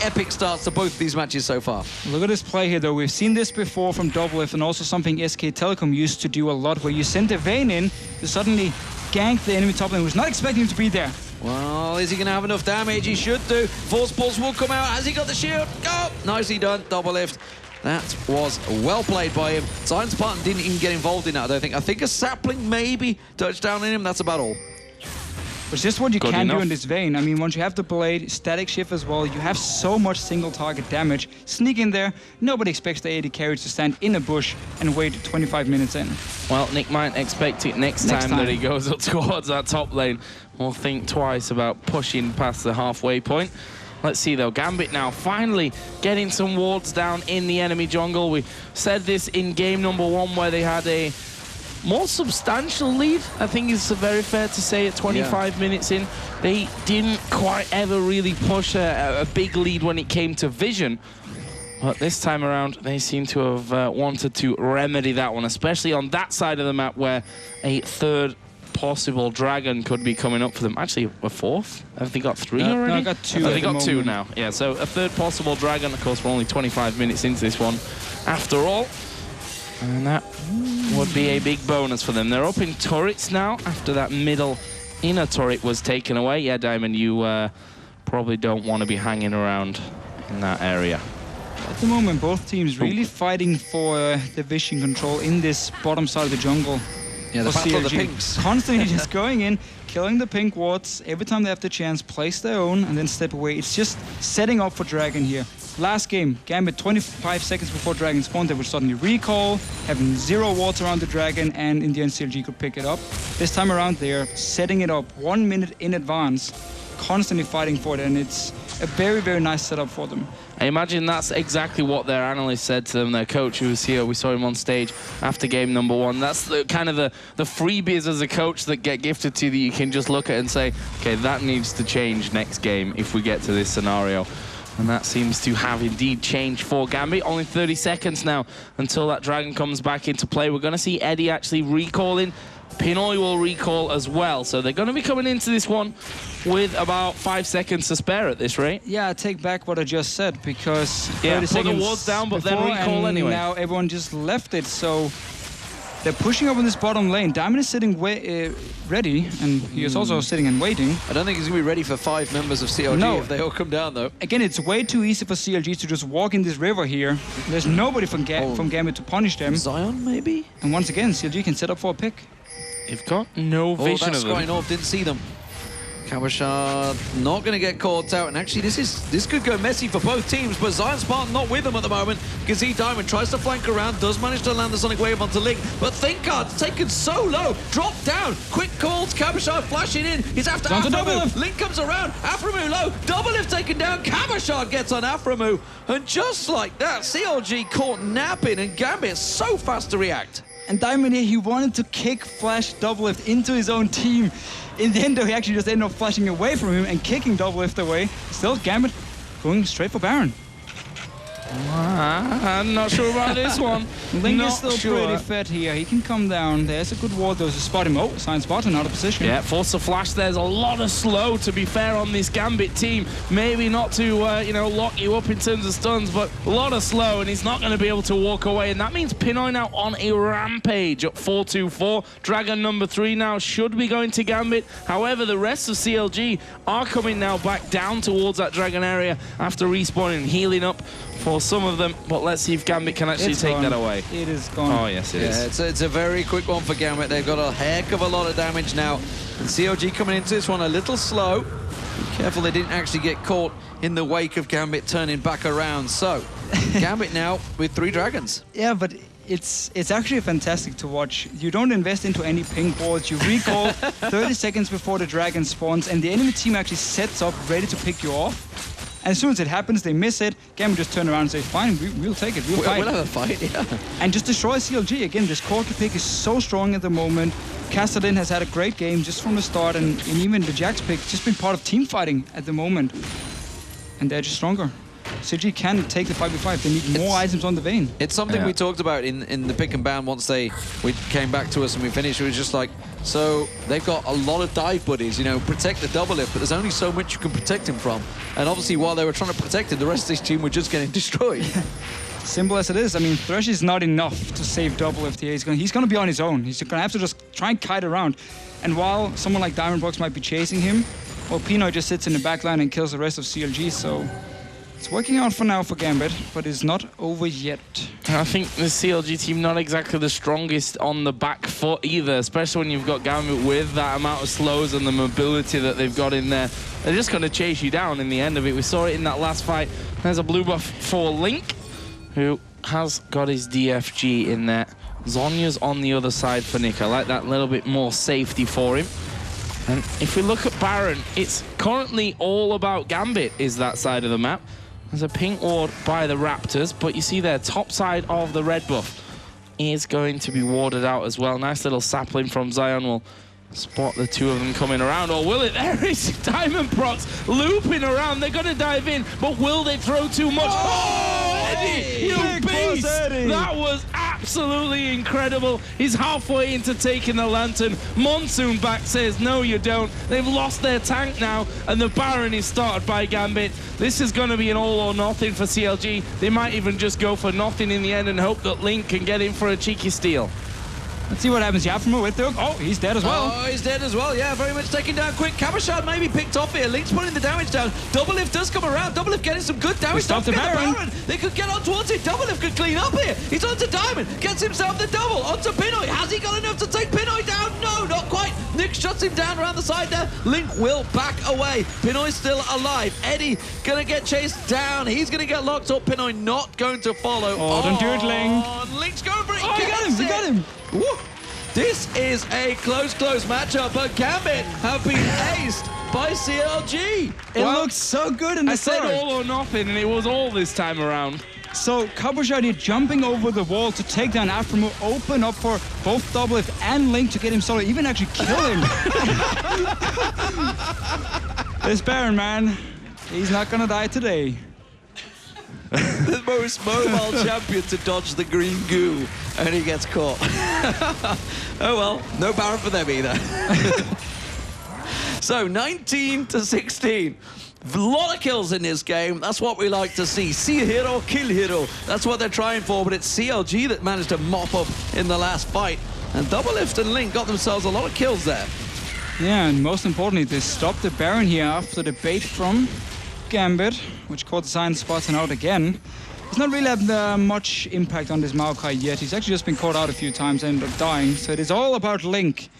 epic starts to both of these matches so far. Look at this play here, though. We've seen this before from Double Lift, and also something SK Telecom used to do a lot, where you send a Vayne in to suddenly gank the enemy top lane, who's not expecting him to be there. Well, is he going to have enough damage? He should do. Force Pulse will come out. Has he got the shield? Go! Nicely done. Double Lift. That was well played by him. Science Spartan didn't even get involved in that, I don't think. I think a sapling maybe touched down in him. That's about all. But just what you can do in this Vayne. I mean, once you have the blade, static shift as well, you have so much single target damage. Sneak in there. Nobody expects the AD carry to stand in a bush and wait 25 minutes in. Well, Nick might expect it next time that he goes up towards that top lane. We'll think twice about pushing past the halfway point. Let's see, though. Gambit now finally getting some wards down in the enemy jungle. We said this in game number 1, where they had a more substantial lead, I think is very fair to say at 25 minutes in. They didn't quite ever really push a big lead when it came to vision. But this time around, they seem to have wanted to remedy that one, especially on that side of the map where a third possible dragon could be coming up for them. Actually, a fourth? Have they got 3 already? No, I got 2. They got 2 now. Yeah, so a third possible dragon. Of course, we're only 25 minutes into this one after all. And that would be a big bonus for them. They're up in turrets now after that middle inner turret was taken away. Yeah, Diamond, you probably don't want to be hanging around in that area. At the moment, both teams really fighting for the vision control in this bottom side of the jungle. Yeah, the battle of the pinks. Constantly just going in, killing the pink wards. Every time they have the chance, place their own and then step away. It's just setting up for Dragon here. Last game, Gambit 25 seconds before Dragon spawned, they would suddenly recall, having 0 wards around the Dragon, and in the end CLG could pick it up. This time around, they're setting it up 1 minute in advance, constantly fighting for it, and it's a very, very nice setup for them. I imagine that's exactly what their analyst said to them, their coach who was here. We saw him on stage after game number 1. That's the kind of the freebies as a coach that get gifted to you that you can just look at and say, okay, that needs to change next game if we get to this scenario. And that seems to have indeed changed for Gambit. Only 30 seconds now until that dragon comes back into play. We're going to see Eddie actually recalling. Pinoy will recall as well. So they're going to be coming into this one with about 5 seconds to spare at this rate. Yeah, I take back what I just said, because 30 put seconds the wards down, but then recall and anyway. Now everyone just left it, so they're pushing up in this bottom lane. Diamond is sitting ready, and he is also sitting and waiting. I don't think he's going to be ready for 5 members of CLG if they all come down, though. Again, it's way too easy for CLG to just walk in this river here. There's nobody from Gambit to punish them. Zion, maybe? And once again, CLG can set up for a pick. They've got no vision that of them. Sky North didn't see them. Kabashard not going to get caught out, and actually this could go messy for both teams, but Zion Spartan not with them at the moment because Diamond tries to flank around, does manage to land the Sonic Wave onto Link, but Thinkard's taken so low, dropped down, quick calls, Kabashard flashing in, he's after Aframu, Link comes around, Aframu low, double lift taken down, Kabashard gets on Aframu, and just like that, CLG caught napping, and Gambit so fast to react. And Diamond here, he wanted to kick Flash double lift into his own team. In the end, though, he actually just ended up flashing away from him and kicking double lift away. Still, Gambit going straight for Baron. I'm not sure about this one. Link is still pretty fed here. He can come down. There's a good ward though to spot him. Oh, Science Spartan out of position. Yeah, force a flash. There's a lot of slow, to be fair, on this Gambit team. Maybe not to, you know, lock you up in terms of stuns, but a lot of slow, and he's not going to be able to walk away. And that means Pinoy now on a rampage at 4-2-4. Dragon number 3 now should be going to Gambit. However, the rest of CLG are coming now back down towards that Dragon area after respawning and healing up for some of them, but let's see if Gambit can actually take that away. It is gone. Oh, yes, it is. It's a very quick one for Gambit. They've got a heck of a lot of damage now. And CLG coming into this one a little slow. Be careful they didn't actually get caught in the wake of Gambit turning back around. So, Gambit now with 3 dragons. Yeah, but it's actually fantastic to watch. You don't invest into any ping balls. You recall 30 seconds before the dragon spawns, and the enemy team actually sets up ready to pick you off. And as soon as it happens, they miss it. Gambit just turn around and say, fine, we'll take it, we'll fight. We'll have a fight, yeah. And just destroy CLG. Again, this Corki pick is so strong at the moment. Castellin has had a great game just from the start, and even the Jax pick just been part of team fighting at the moment. And they're just stronger. CLG can take the 5v5. They need more items on the vein. It's something we talked about in the pick and ban once we came back to us and we finished. It was just like, so they've got a lot of dive buddies, you know, protect the double lift, but there's only so much you can protect him from. And obviously while they were trying to protect him, the rest of this team were just getting destroyed. Simple as it is. I mean, Thresh is not enough to save double lift here. He's going to be on his own. He's going to have to just try and kite around. And while someone like Diamond Box might be chasing him, well, Pinoy just sits in the back line and kills the rest of CLG, so it's working out for now for Gambit, but it's not over yet. I think the CLG team not exactly the strongest on the back foot either, especially when you've got Gambit with that amount of slows and the mobility that they've got in there. They're just going to chase you down in the end of it. We saw it in that last fight. There's a blue buff for Link, who has got his DFG in there. Zonya's on the other side for Nick. I like that little bit more safety for him. And if we look at Baron, it's currently all about Gambit is that side of the map. There's a pink ward by the Raptors, but you see their top side of the red buff. is going to be warded out as well. Nice little sapling from Zion will spot the two of them coming around, or will it? There is Diamond Prox looping around. They're going to dive in, but will they throw too much? Oh, Eddie, you beast! That was absolutely incredible. He's halfway into taking the Lantern. Monsoon back says, no, you don't. They've lost their tank now, and the Baron is started by Gambit. This is going to be an all or nothing for CLG. They might even just go for nothing in the end and hope that Link can get in for a cheeky steal. Let's see what happens. Yaframo with the... Oh, he's dead as well. Oh, he's dead as well. Yeah, very much taken down quick. Cabochard maybe picked off here. Link's putting the damage down. Doublelift does come around. Doublelift getting some good damage. Stop the Baron. They could get on towards it. Doublelift could clean up here. He's onto Diamond. Gets himself the double. Onto Pinoy. Has he got enough to take Pinoy down? No, not quite. Nick shuts him down around the side there. Link will back away. Pinoy's still alive. Eddie gonna get chased down. He's gonna get locked up. Pinoy not going to follow. Oh, don't do it, Link. Link's going for it. Oh, he got him. He got him. Woo. This is a close matchup, but Gambit have been aced by CLG. It looks so good in the start. I said all or nothing, and it was all this time around. So Cabochard here jumping over the wall to take down Yaframo, open up for both Doublelift and Link to get him solo, even actually kill him. This Baron, man, he's not gonna die today. The most mobile champion to dodge the green goo, and he gets caught. Oh well, no Baron for them either. So 19-16. A lot of kills in this game. That's what we like to see. See a hero, kill hero. That's what they're trying for, but it's CLG that managed to mop up in the last fight. And Doublelift and Link got themselves a lot of kills there. Yeah, and most importantly, they stopped the Baron here after the bait from Gambit, which caught Zion Spartan out again. He's not really had much impact on this Maokai yet. He's actually just been caught out a few times and ended up dying. So it is all about Link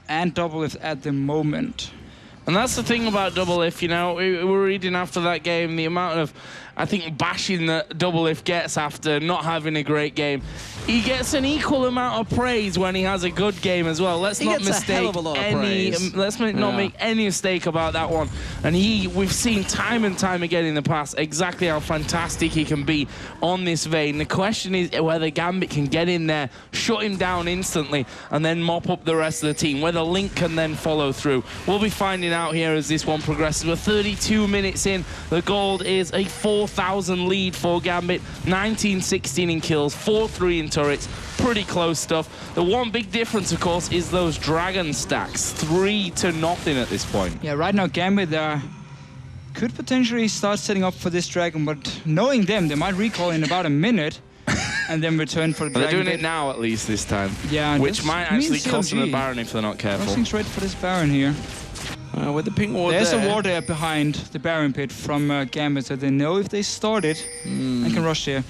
and Doublelift at the moment. And that's the thing about Doublelift, you know, we were reading after that game, the amount of, I think, bashing that Doublelift gets after not having a great game. He gets an equal amount of praise when he has a good game as well. Let's not mistake any. Let's not make any mistake about that one. And we've seen time and time again in the past exactly how fantastic he can be on this vein. The question is whether Gambit can get in there, shut him down instantly, and then mop up the rest of the team. Whether Link can then follow through. We'll be finding out here as this one progresses. We're 32 minutes in. The gold is a 4,000 lead for Gambit. 19-16 in kills, 4-3 in turrets. Pretty close stuff. The one big difference, of course, is those dragon stacks. 3-0 at this point. Yeah, right now Gambit could potentially start setting up for this dragon, but knowing them, they might recall in about a minute and then return for the dragon. They're doing it now, at least, this time. Yeah, which might actually cost them the Baron if they're not careful. Crossing straight for this Baron here. With the pink ward There's a ward there behind the Baron pit from Gambit, so they know if they start it and can rush there.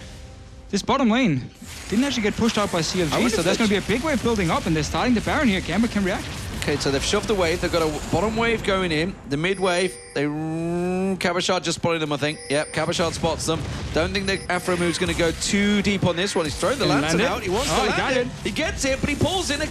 This bottom lane didn't actually get pushed out by CLG, so there's going to be a big wave building up, and they're starting the Baron here. Gambit can react. Okay, so they've shoved the wave. They've got a bottom wave going in. The mid wave, Cabochard just spotted them, I think. Yep, Cabochard spots them. Don't think that Yaframo's going to go too deep on this one. He's throwing the lantern out. He wants to land it. He gets it, but he pulls in a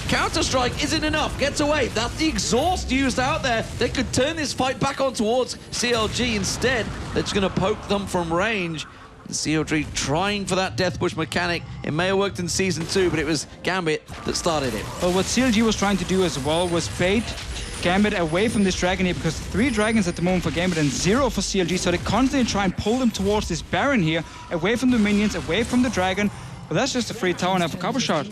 counter-strike. Isn't enough. Gets away. That's the exhaust used out there. They could turn this fight back on towards CLG instead. They're just going to poke them from range. The CLG trying for that death push mechanic. It may have worked in Season 2, but it was Gambit that started it. But what CLG was trying to do as well was bait Gambit away from this dragon here, because 3 dragons at the moment for Gambit and 0 for CLG, so they constantly try and pull them towards this Baron here, away from the minions, away from the dragon. But that's just a free tower now for Cabochard.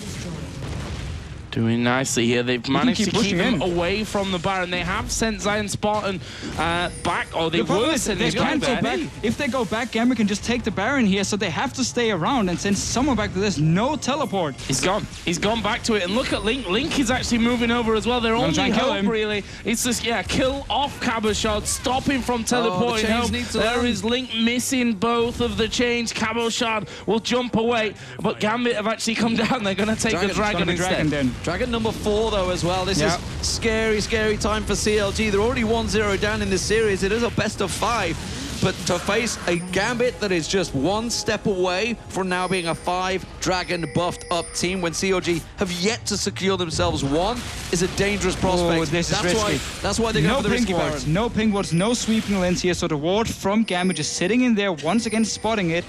Doing nicely here. They've managed to keep him away from the Baron. They have sent Zion Spartan back, or they were sending him back. If they go back, Gambit can just take the Baron here, so they have to stay around and send someone back to this. No teleport. He's gone. He's gone back to it. And look at Link. Link is actually moving over as well. They're only hope, really. It's just, kill off Cabochard, stop him from teleporting home. There is Link missing both of the chains. Cabochard will jump away, but Gambit have actually come down. They're going to take the dragon instead. Dragon number 4, though, as well. This is scary, scary time for CLG. They're already 1-0 down in this series. It is a best of 5. But to face a Gambit that is just one step away from now being a 5-dragon buffed up team when CLG have yet to secure themselves one is a dangerous prospect. Oh, this is risky. That's why they're going for the risky Baron. No ping wards, no sweeping lanes here. So the ward from Gambit just sitting in there, once again spotting it.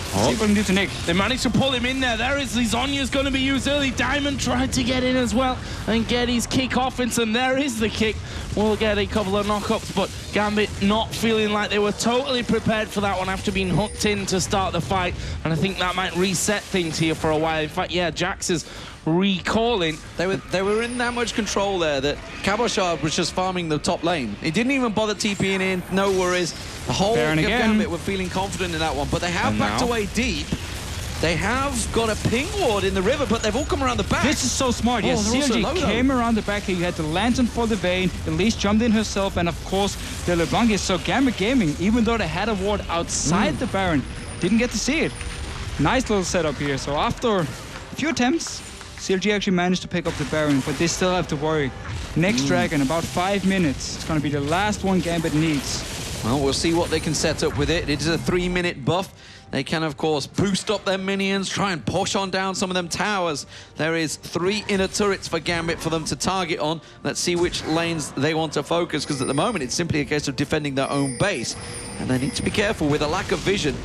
See what we can do to Nick. They managed to pull him in there. There is Zonya's going to be used early. Diamond tried to get in as well and get his kick off. And there is the kick. We'll get a couple of knockups, but Gambit not feeling like they were totally prepared for that one after being hooked in to start the fight. And I think that might reset things here for a while. In fact, yeah, Jax is recalling. They were in that much control there that Cabochard was just farming the top lane. He didn't even bother TPing in, no worries. The whole Gambit were feeling confident in that one, but they have backed away deep. They have got a ping ward in the river, but they've all come around the back. This is so smart. Yes, CLG came around the back here. You had the lantern for the Vayne. Elise jumped in herself, and of course, the LeBlanc is. So Gambit Gaming, even though they had a ward outside the Baron, didn't get to see it. Nice little setup here. So after a few attempts, CLG actually managed to pick up the Baron, but they still have to worry. Next Dragon, about 5 minutes. It's going to be the last one Gambit needs. Well, we'll see what they can set up with it. It is a 3-minute buff. They can, of course, boost up their minions, try and push on down some of them towers. There is 3 inner turrets for Gambit for them to target on. Let's see which lanes they want to focus, because at the moment it's simply a case of defending their own base. And they need to be careful with the lack of vision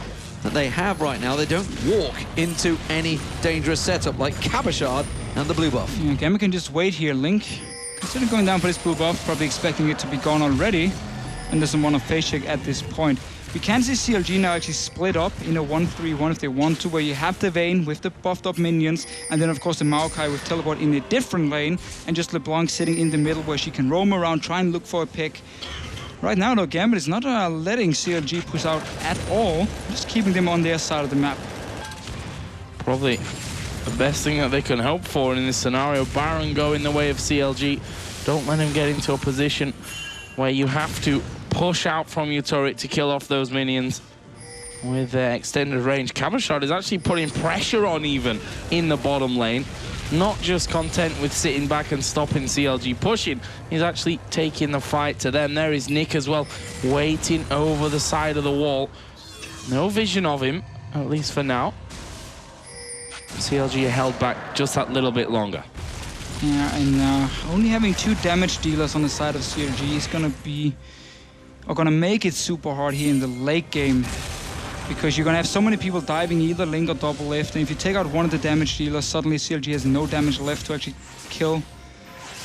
that they have right now. They don't walk into any dangerous setup like Cabochard and the blue buff. Yeah, Gambit can just wait here. Link, consider going down for this blue buff, probably expecting it to be gone already, and doesn't want to face check at this point. We can see CLG now actually split up in a 1-3-1 if they want to, where you have the Vayne with the buffed up minions, and then of course the Maokai with teleport in a different lane, and just LeBlanc sitting in the middle where she can roam around, try and look for a pick. Right now though, Gambit is not letting CLG push out at all, just keeping them on their side of the map. Probably the best thing that they can hope for in this scenario. Baron go in the way of CLG. Don't let him get into a position where you have to push out from your turret to kill off those minions with extended range. Cabochard is actually putting pressure on even in the bottom lane. Not just content with sitting back and stopping CLG pushing. He's actually taking the fight to them. There is Nick as well, waiting over the side of the wall. No vision of him, at least for now. CLG held back just that little bit longer. Yeah, and only having 2 damage dealers on the side of CLG is gonna make it super hard here in the late game, because you're gonna have so many people diving either link or double lift, and if you take out one of the damage dealers, suddenly CLG has no damage left to actually kill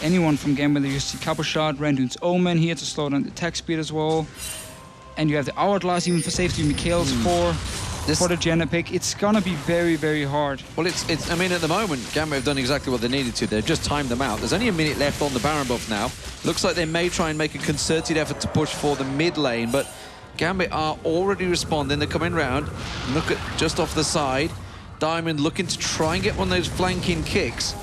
anyone from Gambit. You see Cabochard ran to its Omen here to slow down the attack speed as well, and you have the Hourglass even for safety. Mikhail's for the Jenna pick. It's gonna be very, very hard. Well, I mean, at the moment, Gambit have done exactly what they needed to. They've just timed them out. There's only a minute left on the Baron buff now. Looks like they may try and make a concerted effort to push for the mid lane, but Gambit are already responding. They're coming round. Look at just off the side. Diamond looking to try and get one of those flanking kicks.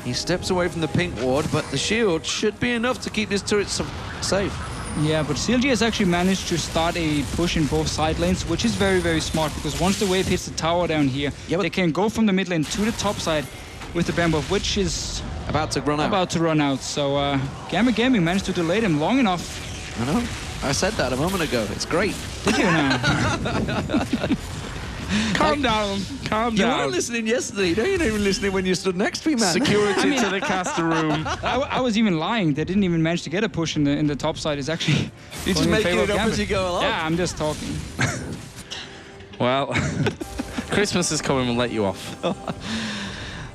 He steps away from the pink ward, but the shield should be enough to keep his turrets safe. Yeah, but CLG has actually managed to start a push in both side lanes, which is very, very smart, because once the wave hits the tower down here, they can go from the mid lane to the top side with the bamboo, which is about to run out. So Gambit Gaming managed to delay them long enough. I know. I said that a moment ago. It's great. Did you now? Calm down. Calm down. You weren't listening yesterday. You weren't even listening when you stood next to me, man. Security to the caster room. I was even lying. They didn't even manage to get a push in the top side. It's actually you're just making it up as you go along. Yeah, I'm just talking. Well, Christmas is coming. We'll let you off.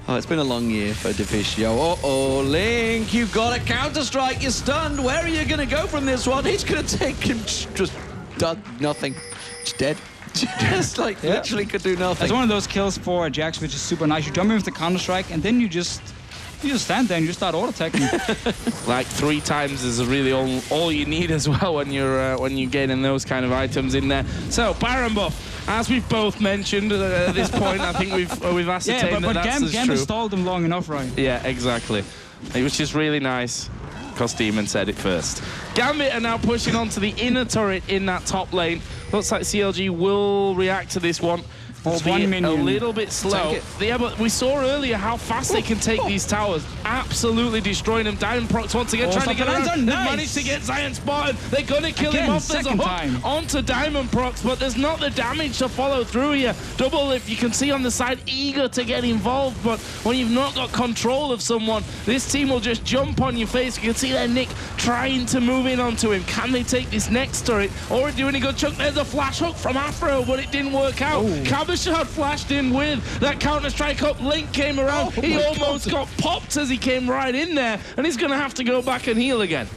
Oh, it's been a long year for Divicio. Uh-oh, Link, you got a counter-strike. You're stunned. Where are you going to go from this one? He's going to take him just done nothing. Just dead. Just like literally could do nothing. It's one of those kills for Jax, which is super nice. You jump in with the counter-strike, and then you just stand there and you start auto-attacking. Like 3 times is really all you need as well when you're getting those kind of items in there. So Baron buff, as we've both mentioned at this point, I think we've ascertained that that's true. Gambit stalled them long enough, right? Yeah, exactly. Which is really nice. Because Demon said it first. Gambit are now pushing onto the inner turret in that top lane. Looks like CLG will react to this one. Albeit a little bit slow. Yeah, but we saw earlier how fast they can take these towers. Absolutely destroying them. Diamond Procs once again trying to get around. They've managed to get Zion spotted. They're going to kill him off. There's a hook onto Diamond Procs, but there's not the damage to follow through here. Double Lift, you can see on the side, eager to get involved, but when you've not got control of someone, this team will just jump on your face. You can see there Nick trying to move in onto him. Can they take this next turret or do any good chunk? There's a flash hook from Afro, but it didn't work out. Cabbage Cabochard flashed in with that Counter-Strike up. Link came around. He almost got popped as he came right in there, and he's going to have to go back and heal again.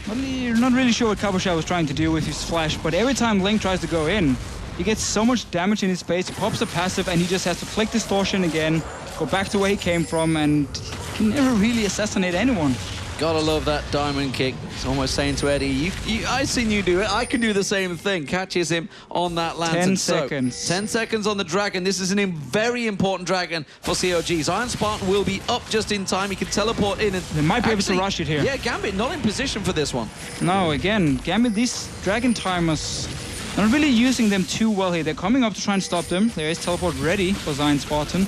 I'm not really sure what Cabochard was trying to do with his flash, but every time Link tries to go in, he gets so much damage in his face, he pops a passive, and he just has to flick Distortion again, go back to where he came from, and he can never really assassinate anyone. Gotta love that diamond kick. It's almost saying to Eddie, I've seen you do it. I can do the same thing. Catches him on that lantern. 10 seconds. 10 seconds on the Dragon. This is a very important Dragon for CLG. Zion Spartan will be up just in time. He can teleport in. And they might be able to rush it here. Yeah, Gambit not in position for this one. No, again, Gambit, these Dragon timers, not really using them too well here. They're coming up to try and stop them. There is teleport ready for Zion Spartan.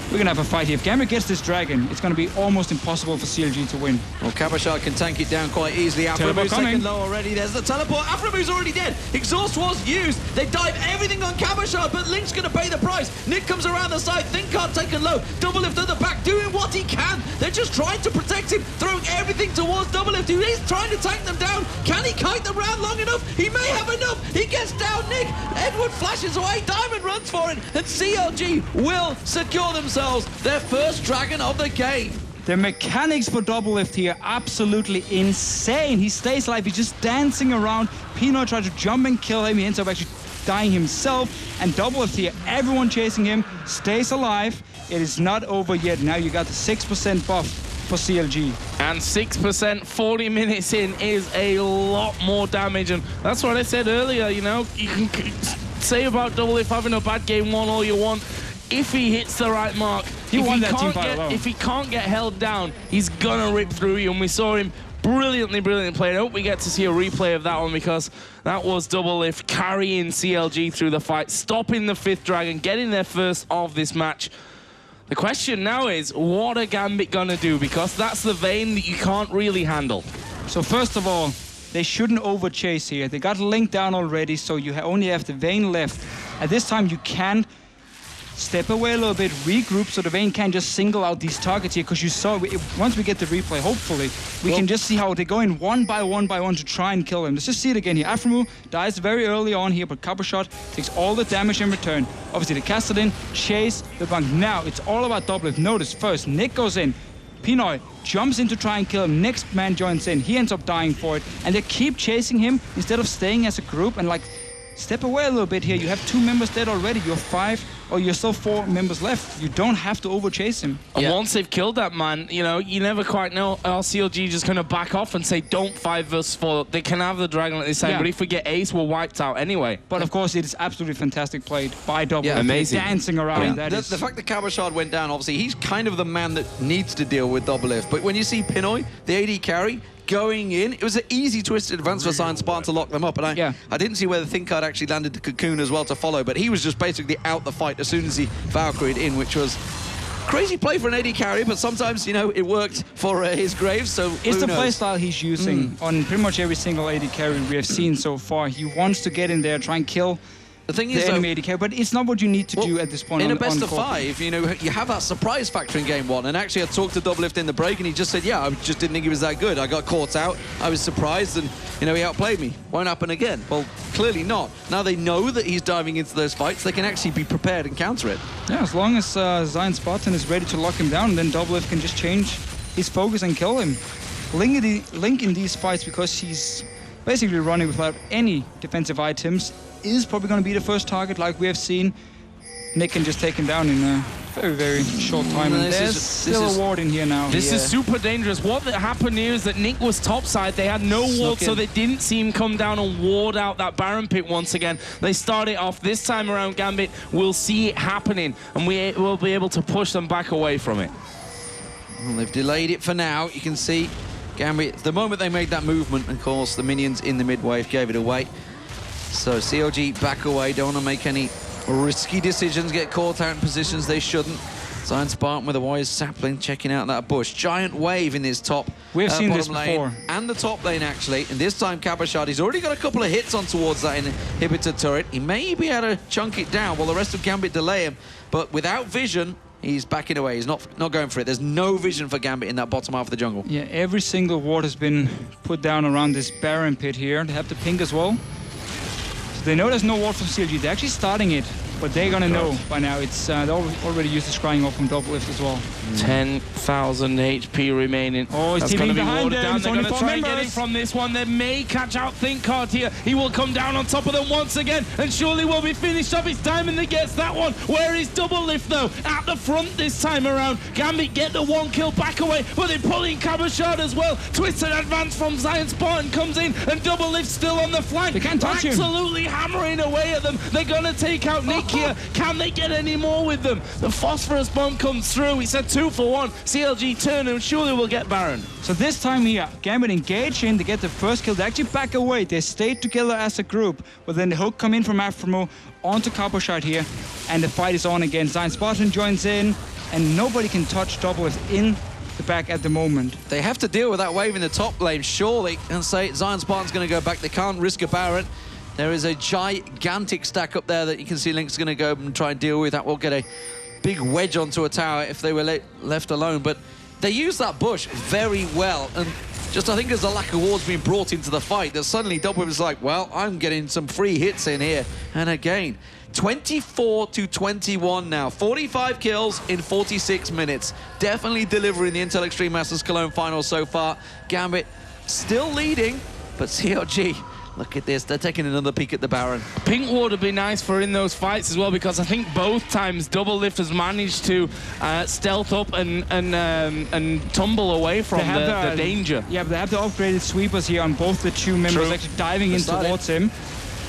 We're going to have a fight here. If Gambit gets this Dragon, it's going to be almost impossible for CLG to win. Well, Cabochard can tank it down quite easily. Afromu's second low already. There's the teleport. Afromu's already dead. Exhaust was used. They dive everything on Cabochard, but Link's going to pay the price. Nick comes around the side. Thinkard taken low. Doublelift at the back, doing what he can. They're just trying to protect him, throwing everything towards Doublelift, who is trying to tank them down. Can he kite them round long enough? He may have enough. He gets down Nick. Edward flashes away. Diamond runs for it, and CLG will secure themselves their first Dragon of the game. The mechanics for Doublelift here, absolutely insane. He stays alive, he's just dancing around. Pinoy tried to jump and kill him, he ends up actually dying himself. And Doublelift here, everyone chasing him, stays alive. It is not over yet. Now you got the 6% buff for CLG. And 6%, 40 minutes in, is a lot more damage. And that's what I said earlier, you know, you can say about Doublelift having a bad game one all you want. If he hits the right mark, if he can't get held down, he's gonna rip through you. And we saw him brilliantly play. I hope we get to see a replay of that one, because that was Doublelift carrying CLG through the fight, stopping the 5th Dragon, getting their first of this match. The question now is, what are Gambit gonna do? Because that's the Vayne that you can't really handle. So first of all, they shouldn't overchase here. They got Link down already, so you only have the Vayne left. At this time, you can step away a little bit, regroup, so the Vayne can just single out these targets here, because you saw, once we get the replay, hopefully, we can just see how they go in one by one to try and kill him. Let's just see it again here. Afromu dies very early on here, but Cabochard takes all the damage in return. Obviously, the Castellan chase the bank. Now, it's all about Doublelift. Notice, first, Nick goes in. Pinoy jumps in to try and kill him. Next man joins in. He ends up dying for it. And they keep chasing him instead of staying as a group and, like, step away a little bit here. You have 2 members dead already. You're 5, or you're still 4 members left. You don't have to overchase him. And once they've killed that man, you know, you never quite know. Are CLG just going to back off and say, don't 5 versus 4? They can have the Dragon at this time, but if we get ace, we're wiped out anyway. But of course, it is absolutely fantastic played by Doublelift. Yeah, amazing. Dancing around. The fact that Cabochard went down, obviously, he's kind of the man that needs to deal with Doublelift. But when you see Pinoy, the AD carry, going in, it was an easy twisted advance for Zion Spartan to lock them up, and I didn't see whether Thinkard actually landed the cocoon as well to follow, but he was just basically out the fight as soon as he Valkyried in, which was crazy play for an AD carry, but sometimes, you know, it worked for his Graves, so it's the playstyle he's using on pretty much every single AD carry we have seen so far. He wants to get in there, try and kill the thing is, enemy AD carry, but it's not what you need to do at this point. In a best of 5, you know, you have that surprise factor in game 1, and actually I talked to Doublelift in the break, and he just said, yeah, I just didn't think he was that good. I got caught out, I was surprised, and, you know, he outplayed me. Won't happen again. Well, clearly not. Now they know that he's diving into those fights, they can actually be prepared and counter it. Yeah, as long as Zion Spartan is ready to lock him down, then Doublelift can just change his focus and kill him. Link in these fights, because he's basically running without any defensive items, is probably going to be the first target, like we have seen. Nick can just take him down in a very short time. And there's still a ward in here now. This is super dangerous. What happened here is that Nick was topside. They had no ward, so they didn't see him come down and ward out that Baron pit once again. They start it off. This time around, Gambit will see it happening, and we will be able to push them back away from it. Well, they've delayed it for now. You can see Gambit, the moment they made that movement, of course, the minions in the mid-wave gave it away. So CLG back away, don't want to make any risky decisions, get caught out in positions they shouldn't. Zion Spartan with a wise sapling checking out that bush. Giant wave in his top We've seen this lane, before. And the top lane, actually. And this time, Cabochard, he's already got a couple of hits on towards that inhibitor turret. He may be able to chunk it down while the rest of Gambit delay him. But without vision, he's backing away. He's not going for it. There's no vision for Gambit in that bottom half of the jungle. Yeah, every single ward has been put down around this Baron pit here. They have the pink as well. They know there's no ward from CLG. They're actually starting it but they're gonna know by now. It's they already used the scrying off from double lift as well. 10,000 HP remaining. Oh, that's going to be watered down. They're going to try getting from this one. They may catch out ThinkCard here. He will come down on top of them once again, and surely will be finished off. It's Diamond that gets that one. Where is double lift though? At the front this time around. Gambit get the 1 kill back away, but they pull in Cabashard as well. Twisted advance from Zion Spartan comes in, and double lift still on the flank. They can't touch him. Absolutely hammering away at them. They're going to take out Nick here. Can they get any more with them? The phosphorus bomb comes through. He said 2 for 1. CLG turn and surely will get Baron. So this time here, Gambit engage in to get the first kill. They actually back away. They stayed together as a group, but then the hook come in from Aframo onto Cabashard here, and the fight is on again. Zion Spartan joins in, and nobody can touch double lift in the back at the moment. They have to deal with that wave in the top lane, surely, and say Zion Spartan's going to go back. They can't risk a Baron. There is a gigantic stack up there that you can see Link's going to go and try and deal with. That will get a big wedge onto a tower if they were left alone. But they use that bush very well. And just I think there's a lack of wards being brought into the fight that suddenly Double was like, well, I'm getting some free hits in here. And again, 24-21 now. 45 kills in 46 minutes. Definitely delivering the Intel Extreme Masters Cologne final so far. Gambit still leading, but CLG, look at this, they're taking another peek at the Baron. Pink ward would be nice for in those fights as well, because I think both times double lift has managed to stealth up and tumble away from the danger. Yeah, but they have the upgraded sweepers here on both the two members. Actually diving in towards him.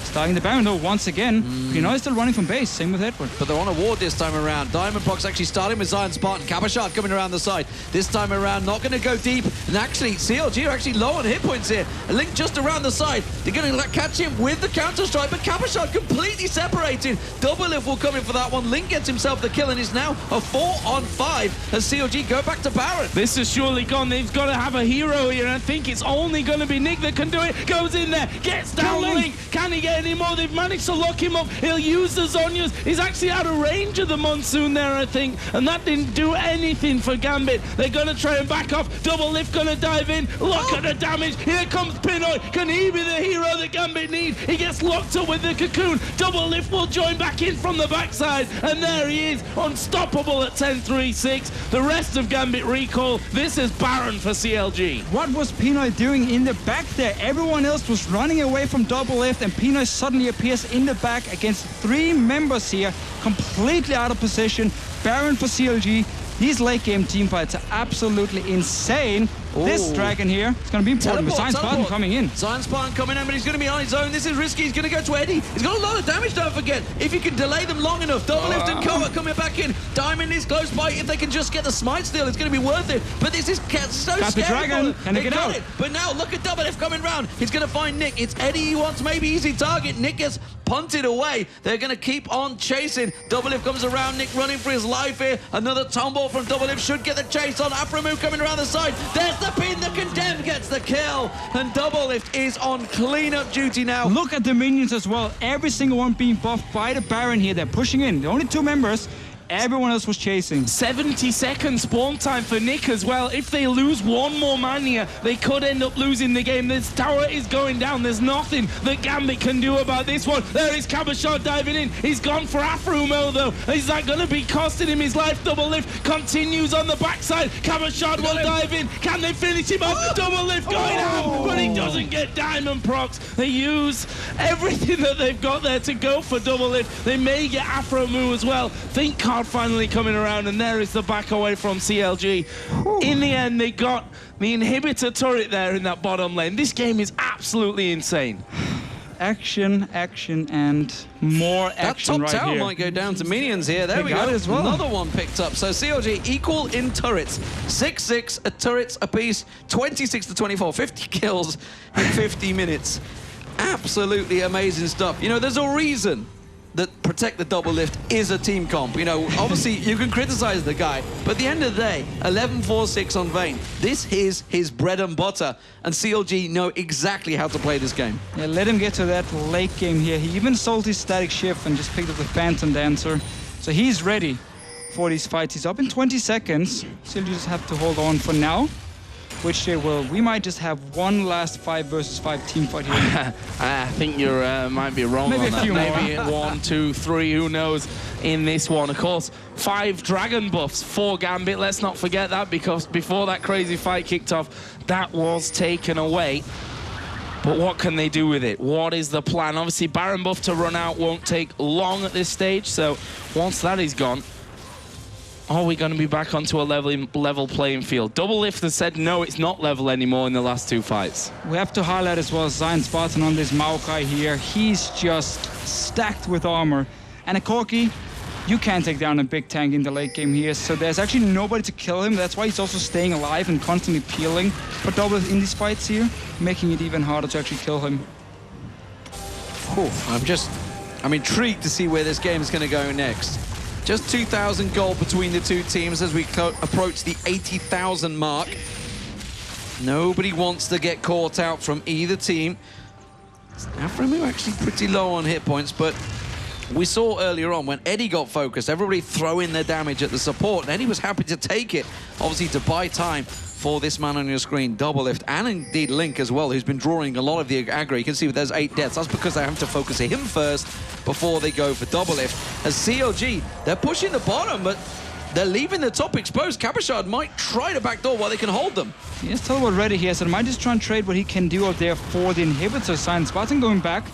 Starting the Baron though once again. Pinoy is still running from base, same with Edward. But they're on a ward this time around. Diamond Box actually starting with Zion Spartan. Cabashard coming around the side. This time around, not going to go deep. And actually, CLG are actually low on hit points here. A Link just around the side. They're going to catch him with the counter-strike, but Cabashard completely separated. Double lift will come in for that one. Link gets himself the kill and is now a 4-on-5 as CLG go back to Baron. This is surely gone. They've got to have a hero here, and I think it's only going to be Nick that can do it. Goes in there, gets down Link. Can he get any more? They've managed to lock him up. He'll use the Zhonya's. He's actually out of range of the Monsoon there, I think, and that didn't do anything for Gambit. They're going to try and back off. Double lift going to dive in. Look at the damage. Here comes Pinoy. Can he be the hero that Gambit need? He gets locked up with the cocoon. Double lift will join back in from the backside, and there he is, unstoppable at 10-3-6. The rest of Gambit recall. This is Baron for CLG. What was Pinoy doing in the back there? Everyone else was running away from double lift, and Pinoy suddenly appears in the back against 3 members here, completely out of position. Baron for CLG. These late game team fights are absolutely insane. Ooh. This dragon here is going to be important. Zion Spartan coming in. Zion Spartan coming in, but he's going to be on his own. This is risky. He's going to go to Eddie. He's got a lot of damage, don't forget. If you can delay them long enough. Double lift and Koa coming back in. Diamond is close by. If they can just get the smite steal, it's going to be worth it. But this is so Got scary. The dragon. Can they get out? It. But now look at Double lift coming round. He's going to find Nick. It's Eddie he wants, maybe easy target. Nick gets punted away. They're going to keep on chasing. Double lift comes around. Nick running for his life here. Another tumble from Double lift should get the chase on. Aframu coming around the side. There's the pin. The condemn gets the kill, and Double lift is on cleanup duty now. Look at the minions as well. Every single one being buffed by the Baron here. They're pushing in. The only 2 members. Everyone else was chasing. 70-second spawn time for Nick as well. If they lose one more man here, they could end up losing the game. This tower is going down. There's nothing that Gambit can do about this one. There is Cabashard diving in. He's gone for Afrumo though. Is that going to be costing him his life? Double lift continues on the backside. Cabashard will dive in. Can they finish him off? Double lift going out, but he doesn't get diamond procs. They use everything that they've got there to go for double lift. They may get Afromu as well. Think finally coming around, and there is the back away from CLG. In the end, they got the inhibitor turret there in that bottom lane. This game is absolutely insane. Action, and more action right here. That top tower might go down to minions here. There we go. As well. Another one picked up. So CLG equal in turrets. 6-6 turrets apiece. 26-24. 50 kills in 50 minutes. Absolutely amazing stuff. You know, there's a reason that Protect the Double Lift is a team comp. You know, obviously you can criticize the guy, but at the end of the day, 11-4-6 on Vayne. This is his bread and butter, and CLG know exactly how to play this game. Yeah, let him get to that late game here. He even sold his static shift and just picked up the Phantom Dancer. So he's ready for these fights. He's up in 20 seconds. CLG just have to hold on for now. which they will. We might just have one last 5 versus 5 team fight here. I think you might be wrong Maybe on that. a few Maybe more. 1, 2, 3, who knows in this one. Of course, 5 dragon buffs for Gambit. Let's not forget that, because before that crazy fight kicked off, that was taken away. But what can they do with it? What is the plan? Obviously, Baron buff to run out won't take long at this stage, so once that is gone, are we going to be back onto a level playing field? Double Lift has said no, it's not level anymore in the last 2 fights. We have to highlight as well Zion Spartan on this Maokai here. He's just stacked with armor. And a Corki, you can't take down a big tank in the late game here, so there's actually nobody to kill him. That's why he's also staying alive and constantly peeling for Double in these fights here, making it even harder to actually kill him. I'm intrigued to see where this game is going to go next. Just 2,000 gold between the two teams as we approach the 80,000 mark. Nobody wants to get caught out from either team. Afremu actually pretty low on hit points, but we saw earlier on when Eddie got focused, everybody throwing their damage at the support, and Eddie was happy to take it, obviously to buy time for this man on your screen, Double Lift, and indeed Link as well, who's been drawing a lot of the aggro. You can see there's 8 deaths. That's because they have to focus him first before they go for Double Lift. As CLG, they're pushing the bottom, but they're leaving the top exposed. Cabochard might try to backdoor while they can hold them. Yes, tell what ready here, so might just try and trade what he can do out there for the inhibitor. Zion Spartan going back.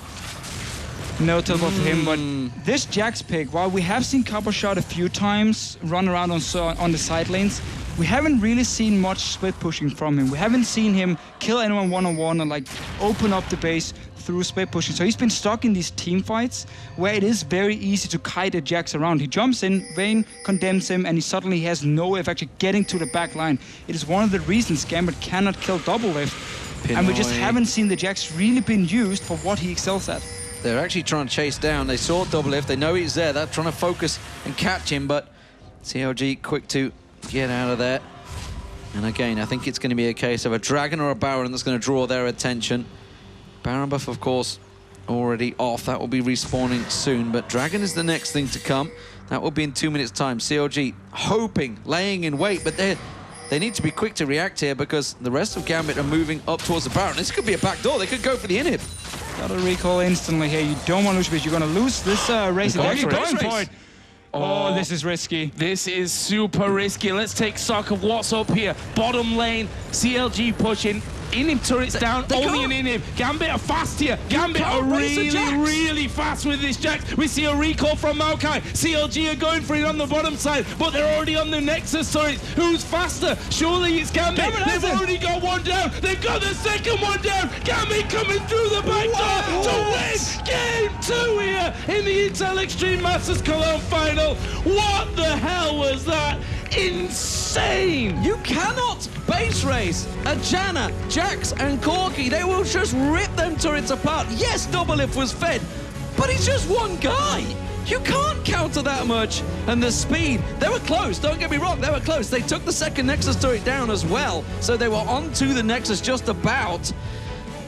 No teleport for him, but this Jax pick, while we have seen Cabochard a few times run around on the side lanes, we haven't really seen much split pushing from him. We haven't seen him kill anyone one-on-one or like open up the base through split pushing. So he's been stuck in these team fights where it is very easy to kite a Jax around. He jumps in, Vayne condemns him, and he suddenly has no way of actually getting to the back line. It is one of the reasons Gambit cannot kill Double Lift. And we just haven't seen the Jax really been used for what he excels at. They're actually trying to chase down. They saw Double Lift. They know he's there. They're trying to focus and catch him, but CLG quick to get out of there. And again, I think it's going to be a case of a Dragon or a Baron that's going to draw their attention. Baron buff, of course, already off. That will be respawning soon, but Dragon is the next thing to come. That will be in 2 minutes' time. CLG hoping, laying in wait, but they need to be quick to react here because the rest of Gambit are moving up towards the Baron. This could be a backdoor. They could go for the inhib. Gotta recall instantly here. You don't want to lose because you're going to lose this race. They're actually going for it. Oh, this is risky. This is super risky. Let's take stock of what's up here. Bottom lane, CLG pushing. Inhib turrets down, only an Inhib. Gambit are fast here. Gambit are really fast with this Jax. We see a recall from Maokai. CLG are going for it on the bottom side, but they're already on the Nexus turrets. Who's faster? Surely it's Gambit. They've already got one down. They've got the second one down. Gambit coming through the back door to win Game 2 here in the Intel Extreme Masters Cologne final. What the hell was that? Insane! You cannot base race a Janna, Jax, and Corki. They will just rip them turrets apart. Yes, Double Lift was fed, but he's just one guy. You can't counter that much. And the speed, they were close. Don't get me wrong, they were close. They took the second Nexus turret down as well, so they were onto the Nexus just about.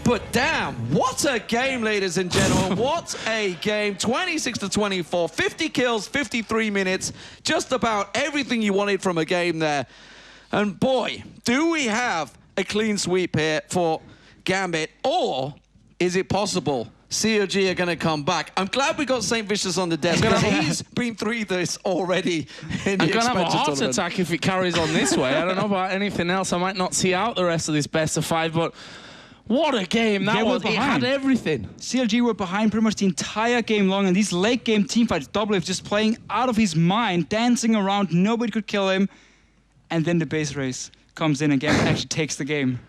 But damn, what a game, ladies and gentlemen. What a game. 26-24, 50 kills, 53 minutes. Just about everything you wanted from a game there. And boy, do we have a clean sweep here for Gambit, or is it possible CLG are going to come back? I'm glad we got St. Vicious on the desk because he's been through this already in the I'm going to have a heart tournament. attack if it carries on this way. I don't know about anything else. I might not see out the rest of this best of 5, but what a game that was. It had everything. CLG were behind pretty much the entire game long, and these late game teamfights, Double Lift just playing out of his mind, dancing around, nobody could kill him. And then the base race comes in again and actually takes the game.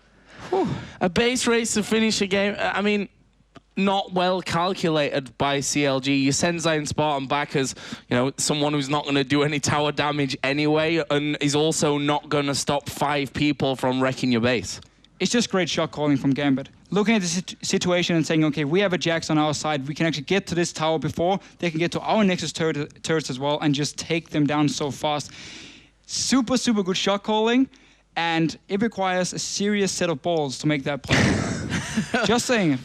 Whew. A base race to finish a game, I mean, not well calculated by CLG. You send Zion Spartan back as, you know, someone who's not going to do any tower damage anyway, and is also not going to stop 5 people from wrecking your base. It's just great shot calling from Gambit. Looking at the situation and saying, okay, we have a Jax on our side. We can actually get to this tower before they can get to our Nexus turrets as well and just take them down so fast. Super, super good shot calling. And it requires a serious set of balls to make that play. Just saying.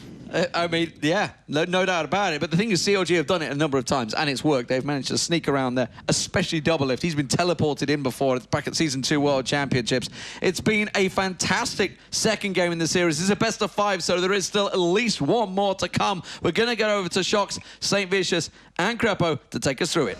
I mean, yeah, no doubt about it. But the thing is, CLG have done it a number of times, and it's worked. They've managed to sneak around there, especially double lift. He's been teleported in before. It's back at Season 2 World Championships. It's been a fantastic second game in the series. This is a best of 5, so there is still at least one more to come. We're going to get over to Shox, St. Vicious, and Crepo to take us through it.